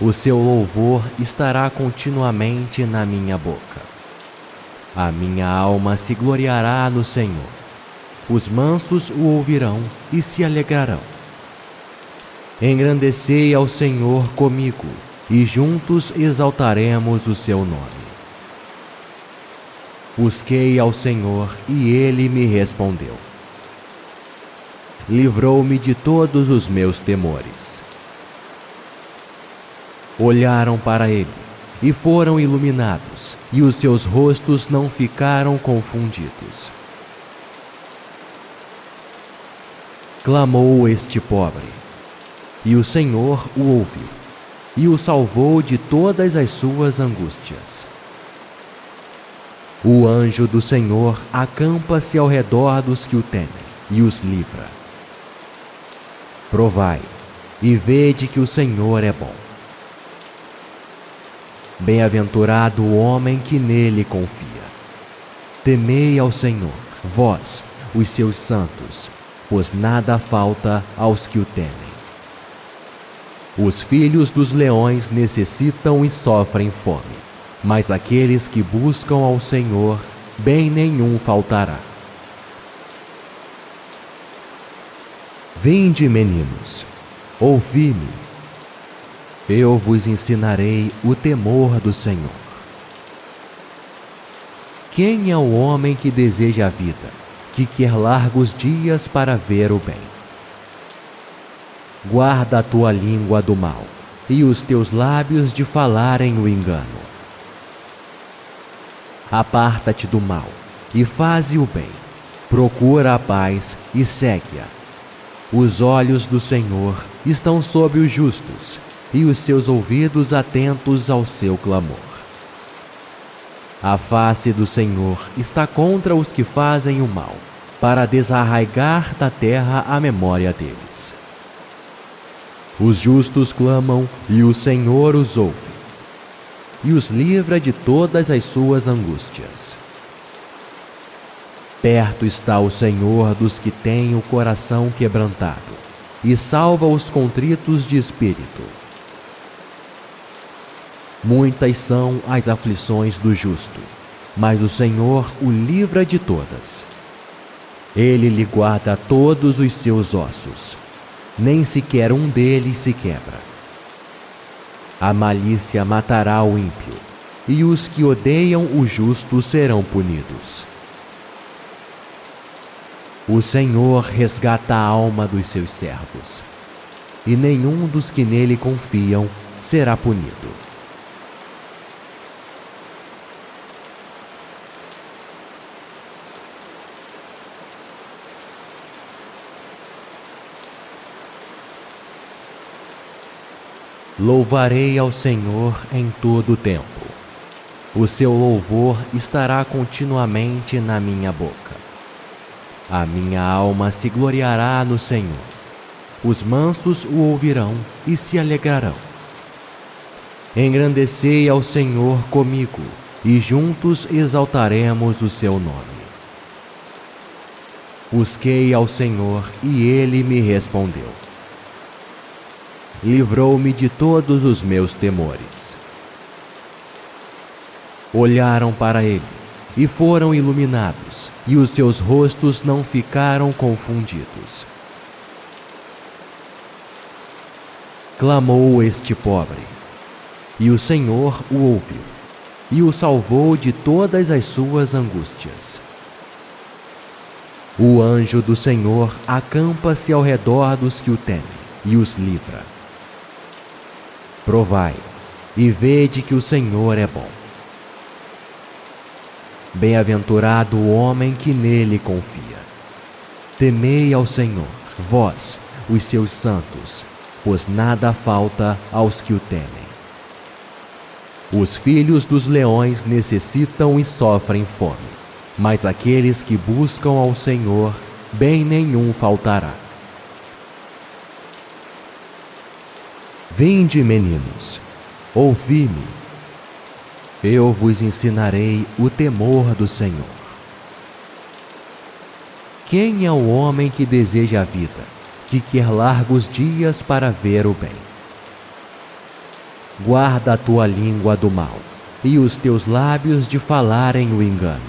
Speaker 1: O seu louvor estará continuamente na minha boca. A minha alma se gloriará no Senhor. Os mansos o ouvirão e se alegrarão. Engrandecei ao Senhor comigo, e juntos exaltaremos o seu nome. Busquei ao Senhor, e ele me respondeu. Livrou-me de todos os meus temores. Olharam para ele, e foram iluminados, e os seus rostos não ficaram confundidos. Clamou este pobre, e o Senhor o ouviu, e o salvou de todas as suas angústias. O anjo do Senhor acampa-se ao redor dos que o temem, e os livra. Provai, e vede que o Senhor é bom. Bem-aventurado o homem que nele confia. Temei ao Senhor, vós, os seus santos, pois nada falta aos que o temem. Os filhos dos leões necessitam e sofrem fome, mas aqueles que buscam ao Senhor, bem nenhum faltará. Vinde, meninos, ouvi-me. Eu vos ensinarei o temor do Senhor. Quem é o homem que deseja a vida, que quer largos dias para ver o bem? Guarda a tua língua do mal, e os teus lábios de falarem o engano. Aparta-te do mal, e faze o bem. Procura a paz e segue-a. Os olhos do Senhor estão sobre os justos, e os seus ouvidos atentos ao seu clamor. A face do Senhor está contra os que fazem o mal, para desarraigar da terra a memória deles. Os justos clamam, e o Senhor os ouve, e os livra de todas as suas angústias. Perto está o Senhor dos que têm o coração quebrantado, e salva os contritos de espírito. Muitas são as aflições do justo, mas o Senhor o livra de todas. Ele lhe guarda todos os seus ossos, nem sequer um deles se quebra. A malícia matará o ímpio, e os que odeiam o justo serão punidos. O Senhor resgata a alma dos seus servos, e nenhum dos que nele confiam será punido. Louvarei ao Senhor em todo o tempo. O seu louvor estará continuamente na minha boca. A minha alma se gloriará no Senhor. Os mansos o ouvirão e se alegrarão. Engrandecei ao Senhor comigo, e juntos exaltaremos o seu nome. Busquei ao Senhor, e ele me respondeu. Livrou-me de todos os meus temores. Olharam para ele, e foram iluminados, e os seus rostos não ficaram confundidos. Clamou este pobre, e o Senhor o ouviu, e o salvou de todas as suas angústias. O anjo do Senhor acampa-se ao redor dos que o temem, e os livra. Provai, e vede que o Senhor é bom. Bem-aventurado o homem que nele confia. Temei ao Senhor, vós, os seus santos, pois nada falta aos que o temem. Os filhos dos leões necessitam e sofrem fome, mas aqueles que buscam ao Senhor, bem nenhum faltará. Vinde, meninos, ouvi-me. Eu vos ensinarei o temor do Senhor. Quem é o homem que deseja a vida, que quer largos dias para ver o bem? Guarda a tua língua do mal, e os teus lábios de falarem o engano.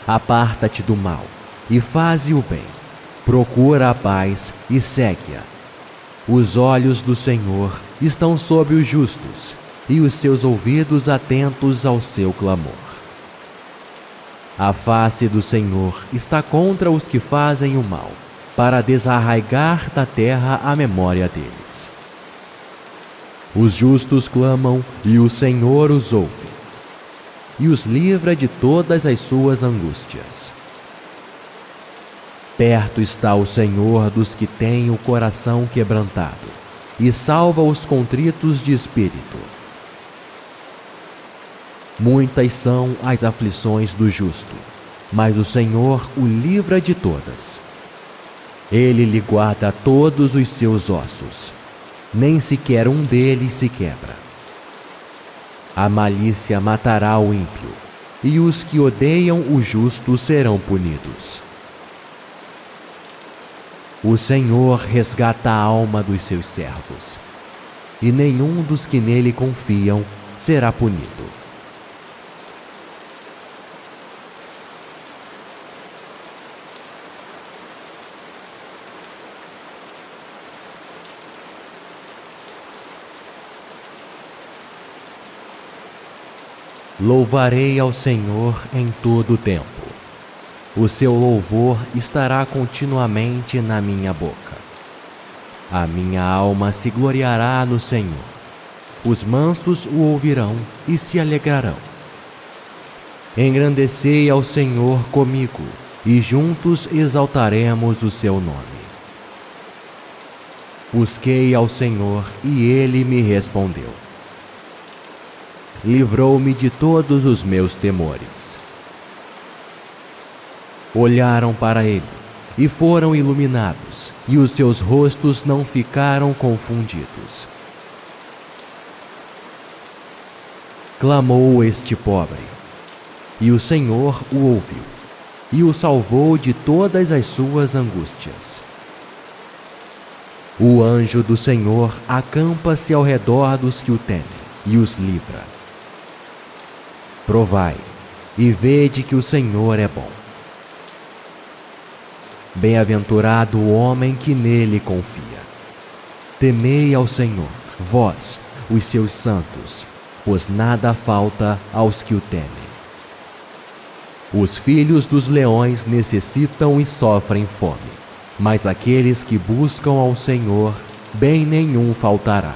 Speaker 1: Aparta-te do mal, e faze o bem. Procura a paz, e segue-a. Os olhos do Senhor estão sobre os justos, e os seus ouvidos atentos ao seu clamor. A face do Senhor está contra os que fazem o mal, para desarraigar da terra a memória deles. Os justos clamam, e o Senhor os ouve, e os livra de todas as suas angústias. Perto está o Senhor dos que têm o coração quebrantado, e salva os contritos de espírito. Muitas são as aflições do justo, mas o Senhor o livra de todas. Ele lhe guarda todos os seus ossos, nem sequer um deles se quebra. A malícia matará o ímpio, e os que odeiam o justo serão punidos. O Senhor resgata a alma dos seus servos, e nenhum dos que nele confiam será punido. Louvarei ao Senhor em todo o tempo. O seu louvor estará continuamente na minha boca. A minha alma se gloriará no Senhor. Os mansos o ouvirão e se alegrarão. Engrandecei ao Senhor comigo, e juntos exaltaremos o seu nome. Busquei ao Senhor, e ele me respondeu. Livrou-me de todos os meus temores. Olharam para ele, e foram iluminados, e os seus rostos não ficaram confundidos. Clamou este pobre, e o Senhor o ouviu, e o salvou de todas as suas angústias. O anjo do Senhor acampa-se ao redor dos que o temem, e os livra. Provai, e vede que o Senhor é bom. Bem-aventurado o homem que nele confia. Temei ao Senhor, vós, os seus santos, pois nada falta aos que o temem. Os filhos dos leões necessitam e sofrem fome, mas aqueles que buscam ao Senhor, bem nenhum faltará.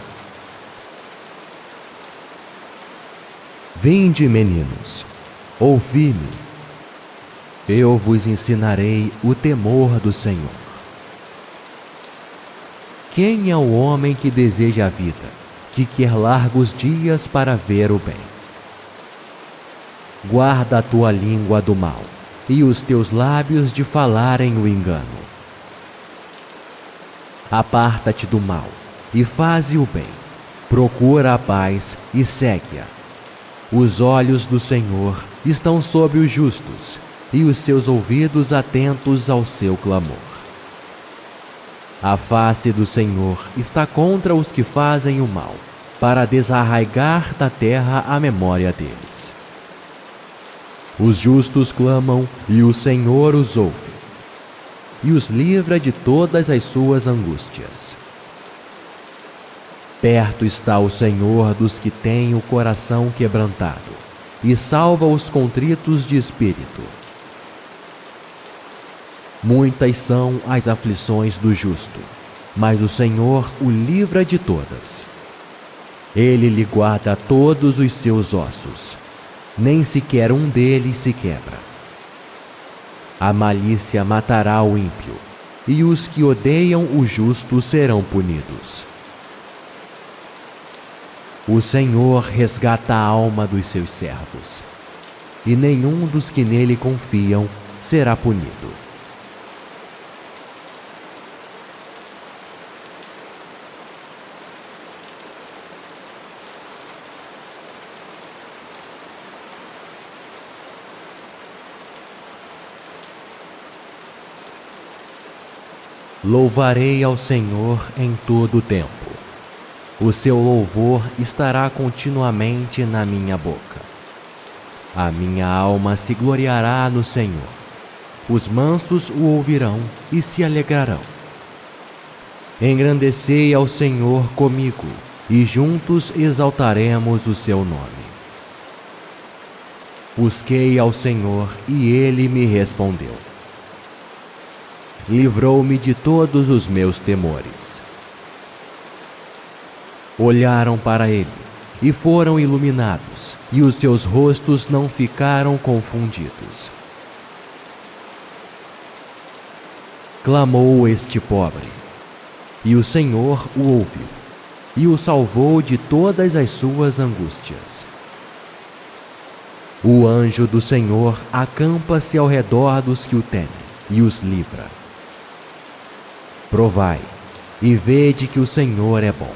Speaker 1: Vinde, meninos, ouvi-me. Eu vos ensinarei o temor do Senhor. Quem é o homem que deseja a vida, que quer largos dias para ver o bem? Guarda a tua língua do mal, e os teus lábios de falarem o engano. Aparta-te do mal, e faze o bem. Procura a paz e segue-a. Os olhos do Senhor estão sobre os justos, e os seus ouvidos atentos ao seu clamor. A face do Senhor está contra os que fazem o mal, para desarraigar da terra a memória deles. Os justos clamam, e o Senhor os ouve, e os livra de todas as suas angústias. Perto está o Senhor dos que têm o coração quebrantado, e salva os contritos de espírito. Muitas são as aflições do justo, mas o Senhor o livra de todas. Ele lhe guarda todos os seus ossos, nem sequer um deles se quebra. A malícia matará o ímpio, e os que odeiam o justo serão punidos. O Senhor resgata a alma dos seus servos, e nenhum dos que nele confiam será punido. Louvarei ao Senhor em todo o tempo. O seu louvor estará continuamente na minha boca. A minha alma se gloriará no Senhor. Os mansos o ouvirão e se alegrarão. Engrandecei ao Senhor comigo, e juntos exaltaremos o seu nome. Busquei ao Senhor, e ele me respondeu. Livrou-me de todos os meus temores. Olharam para ele, e foram iluminados, e os seus rostos não ficaram confundidos. Clamou este pobre, e o Senhor o ouviu, e o salvou de todas as suas angústias. O anjo do Senhor acampa-se ao redor dos que o temem, e os livra. Provai, e vede que o Senhor é bom.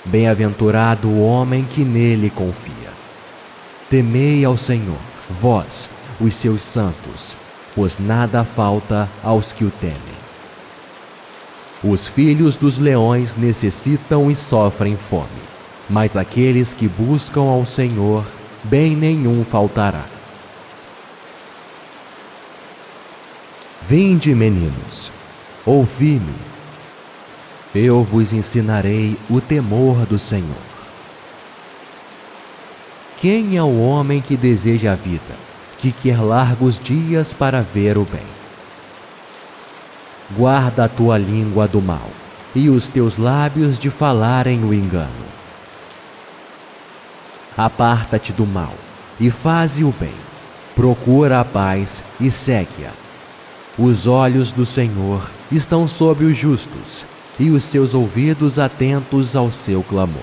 Speaker 1: Bem-aventurado o homem que nele confia. Temei ao Senhor, vós, os seus santos, pois nada falta aos que o temem. Os filhos dos leões necessitam e sofrem fome, mas aqueles que buscam ao Senhor, bem nenhum faltará. Vinde, meninos, ouvi-me. Eu vos ensinarei o temor do Senhor. Quem é o homem que deseja a vida, que quer largos dias para ver o bem? Guarda a tua língua do mal, e os teus lábios de falarem o engano. Aparta-te do mal, e faze o bem. Procura a paz e segue-a. Os olhos do Senhor estão sobre os justos, e os seus ouvidos atentos ao seu clamor.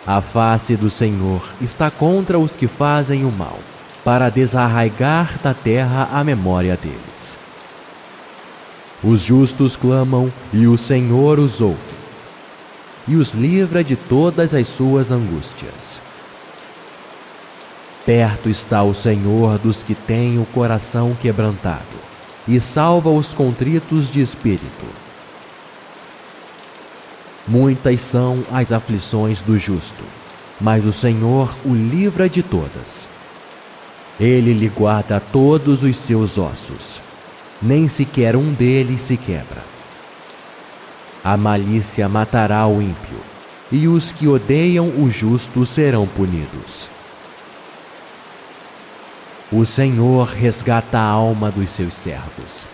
Speaker 1: A face do Senhor está contra os que fazem o mal, para desarraigar da terra a memória deles. Os justos clamam, e o Senhor os ouve, e os livra de todas as suas angústias. Perto está o Senhor dos que têm o coração quebrantado, e salva os contritos de espírito. Muitas são as aflições do justo, mas o Senhor o livra de todas. Ele lhe guarda todos os seus ossos, nem sequer um deles se quebra. A malícia matará o ímpio, e os que odeiam o justo serão punidos. O Senhor resgata a alma dos seus servos,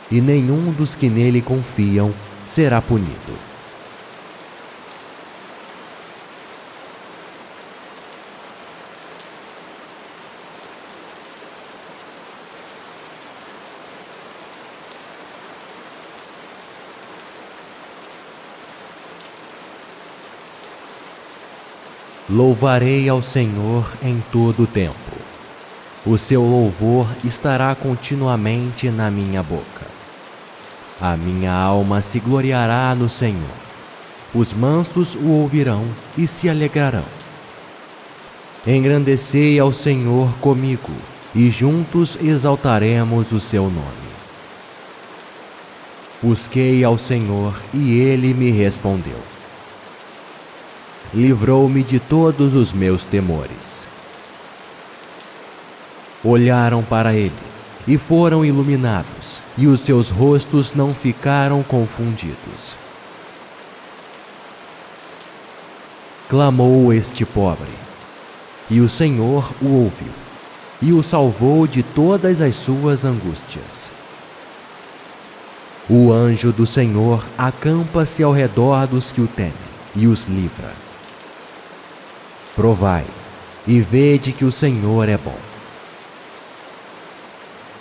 Speaker 1: e nenhum dos que nele confiam será punido. Louvarei ao Senhor em todo o tempo. O seu louvor estará continuamente na minha boca. A minha alma se gloriará no Senhor. Os mansos o ouvirão e se alegrarão. Engrandecei ao Senhor comigo, e juntos exaltaremos o seu nome. Busquei ao Senhor, e ele me respondeu. Livrou-me de todos os meus temores. Olharam para ele, e foram iluminados, e os seus rostos não ficaram confundidos. Clamou este pobre, e o Senhor o ouviu, e o salvou de todas as suas angústias. O anjo do Senhor acampa-se ao redor dos que o temem, e os livra. Provai, e vede que o Senhor é bom.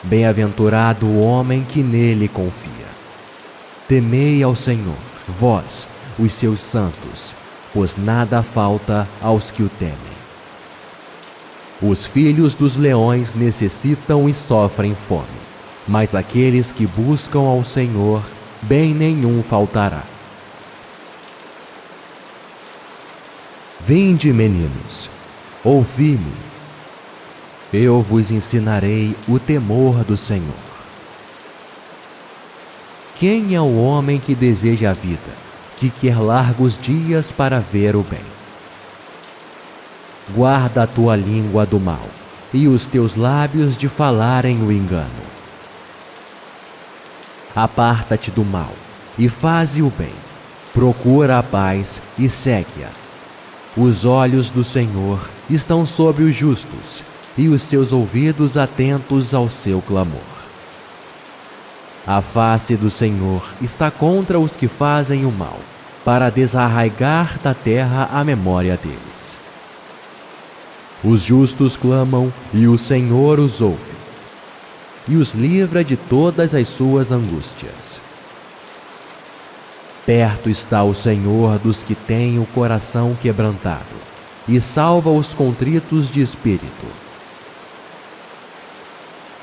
Speaker 1: Bem-aventurado o homem que nele confia. Temei ao Senhor, vós, os seus santos, pois nada falta aos que o temem. Os filhos dos leões necessitam e sofrem fome, mas aqueles que buscam ao Senhor, bem nenhum faltará. Vinde, meninos, ouvi-me. Eu vos ensinarei o temor do Senhor. Quem é o homem que deseja a vida, que quer largos dias para ver o bem? Guarda a tua língua do mal, e os teus lábios de falarem o engano. Aparta-te do mal, e faze o bem. Procura a paz e segue-a. Os olhos do Senhor estão sobre os justos, e os seus ouvidos atentos ao seu clamor. A face do Senhor está contra os que fazem o mal, para desarraigar da terra a memória deles. Os justos clamam, e o Senhor os ouve, e os livra de todas as suas angústias. Perto está o Senhor dos que têm o coração quebrantado, e salva os contritos de espírito.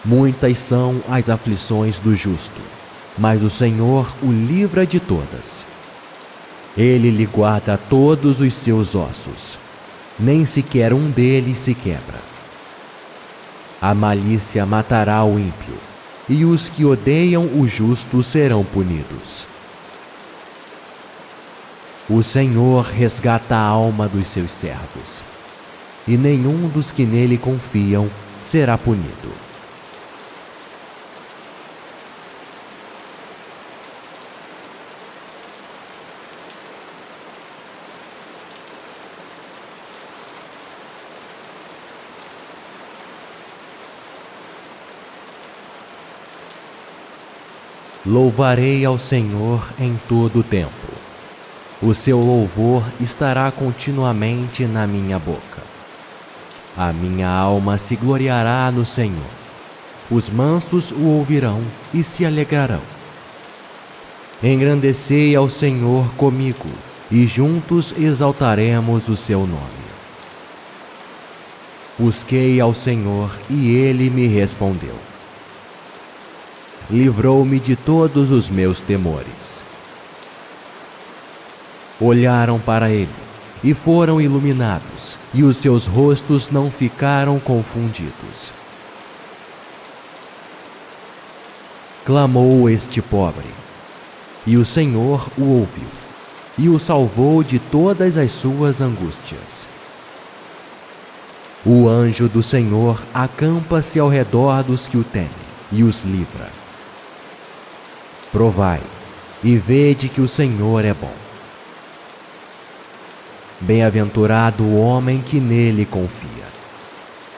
Speaker 1: Muitas são as aflições do justo, mas o Senhor o livra de todas. Ele lhe guarda todos os seus ossos, nem sequer um deles se quebra. A malícia matará o ímpio, e os que odeiam o justo serão punidos. O Senhor resgata a alma dos seus servos, e nenhum dos que nele confiam será punido. Louvarei ao Senhor em todo o tempo. O seu louvor estará continuamente na minha boca. A minha alma se gloriará no Senhor. Os mansos o ouvirão e se alegrarão. Engrandecei ao Senhor comigo, e juntos exaltaremos o seu nome. Busquei ao Senhor, e ele me respondeu. Livrou-me de todos os meus temores. Olharam para ele, e foram iluminados, e os seus rostos não ficaram confundidos. Clamou este pobre, e o Senhor o ouviu, e o salvou de todas as suas angústias. O anjo do Senhor acampa-se ao redor dos que o temem, e os livra. Provai, e vede que o Senhor é bom. Bem-aventurado o homem que nele confia.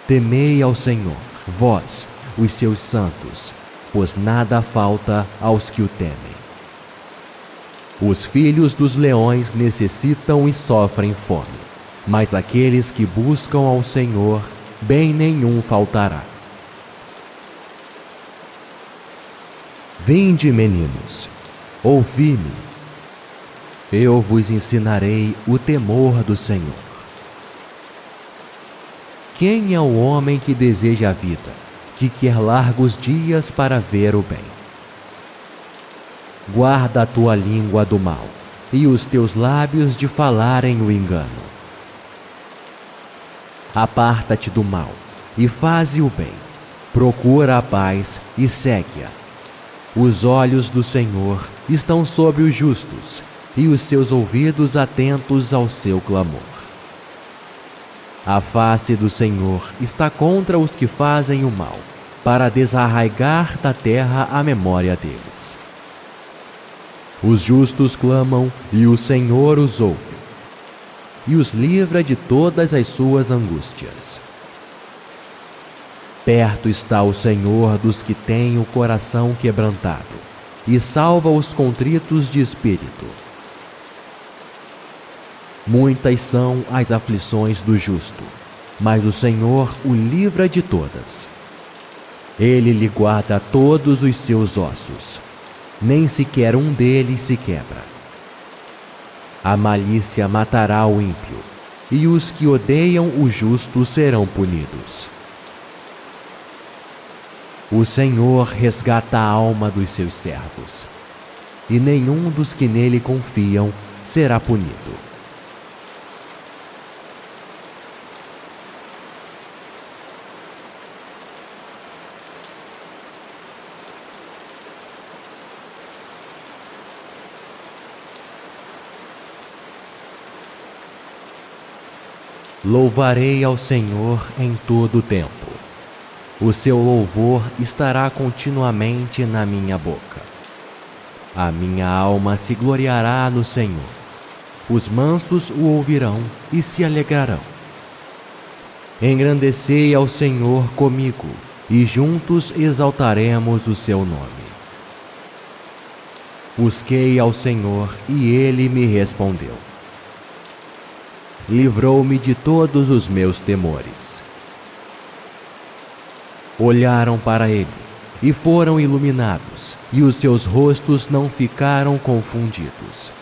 Speaker 1: Temei ao Senhor, vós, os seus santos, pois nada falta aos que o temem. Os filhos dos leões necessitam e sofrem fome, mas aqueles que buscam ao Senhor, bem nenhum faltará. Vinde, meninos, ouvi-me. Eu vos ensinarei o temor do Senhor. Quem é o homem que deseja a vida, que quer largos dias para ver o bem? Guarda a tua língua do mal, e os teus lábios de falarem o engano. Aparta-te do mal, e faze o bem. Procura a paz e segue-a. Os olhos do Senhor estão sobre os justos, e os seus ouvidos atentos ao seu clamor. A face do Senhor está contra os que fazem o mal, para desarraigar da terra a memória deles. Os justos clamam, e o Senhor os ouve, e os livra de todas as suas angústias. Perto está o Senhor dos que têm o coração quebrantado, e salva os contritos de espírito. Muitas são as aflições do justo, mas o Senhor o livra de todas. Ele lhe guarda todos os seus ossos, nem sequer um deles se quebra. A malícia matará o ímpio, e os que odeiam o justo serão punidos. O Senhor resgata a alma dos seus servos, e nenhum dos que nele confiam será punido. Louvarei ao Senhor em todo o tempo. O seu louvor estará continuamente na minha boca. A minha alma se gloriará no Senhor. Os mansos o ouvirão e se alegrarão. Engrandecei ao Senhor comigo, e juntos exaltaremos o seu nome. Busquei ao Senhor, e ele me respondeu. Livrou-me de todos os meus temores. Olharam para ele, e foram iluminados, e os seus rostos não ficaram confundidos.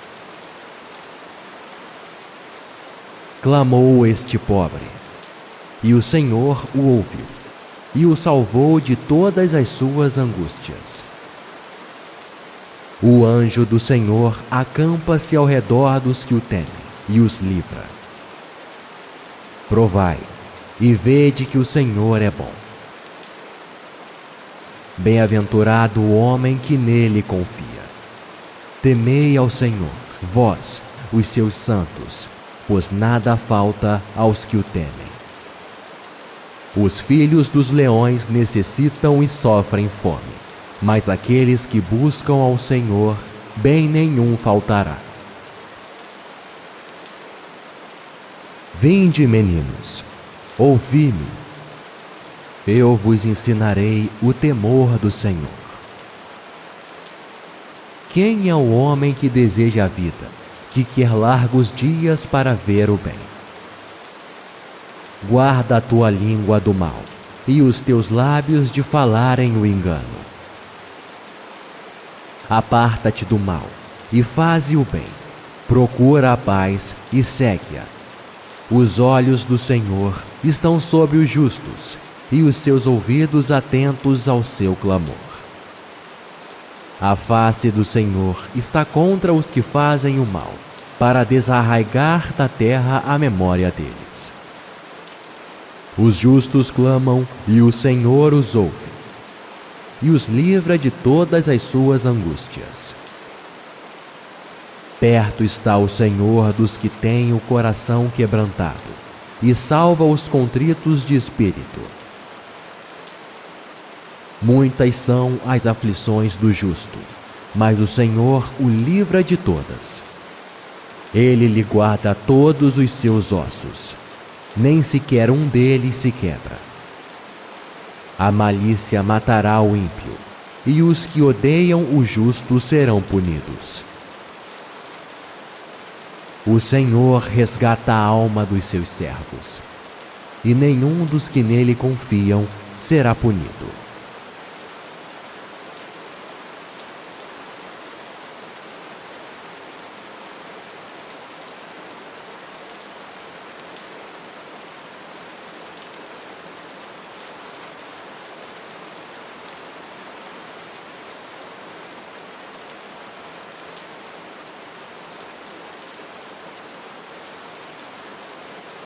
Speaker 1: Clamou este pobre, e o Senhor o ouviu, e o salvou de todas as suas angústias. O anjo do Senhor acampa-se ao redor dos que o temem, e os livra. Provai, e vede que o Senhor é bom. Bem-aventurado o homem que nele confia. Temei ao Senhor, vós, os seus santos, pois nada falta aos que o temem. Os filhos dos leões necessitam e sofrem fome, mas aqueles que buscam ao Senhor, bem nenhum faltará. Vinde, meninos, ouvi-me. Eu vos ensinarei o temor do Senhor. Quem é o homem que deseja a vida, que quer largos dias para ver o bem? Guarda a tua língua do mal, e os teus lábios de falarem o engano. Aparta-te do mal, e faze o bem. Procura a paz e segue-a. Os olhos do Senhor estão sobre os justos, e os seus ouvidos atentos ao seu clamor. A face do Senhor está contra os que fazem o mal, para desarraigar da terra a memória deles. Os justos clamam, e o Senhor os ouve, e os livra de todas as suas angústias. Perto está o Senhor dos que têm o coração quebrantado, e salva os contritos de espírito. Muitas são as aflições do justo, mas o Senhor o livra de todas. Ele lhe guarda todos os seus ossos, nem sequer um deles se quebra. A malícia matará o ímpio, e os que odeiam o justo serão punidos. O Senhor resgata a alma dos seus servos, e nenhum dos que nele confiam será punido.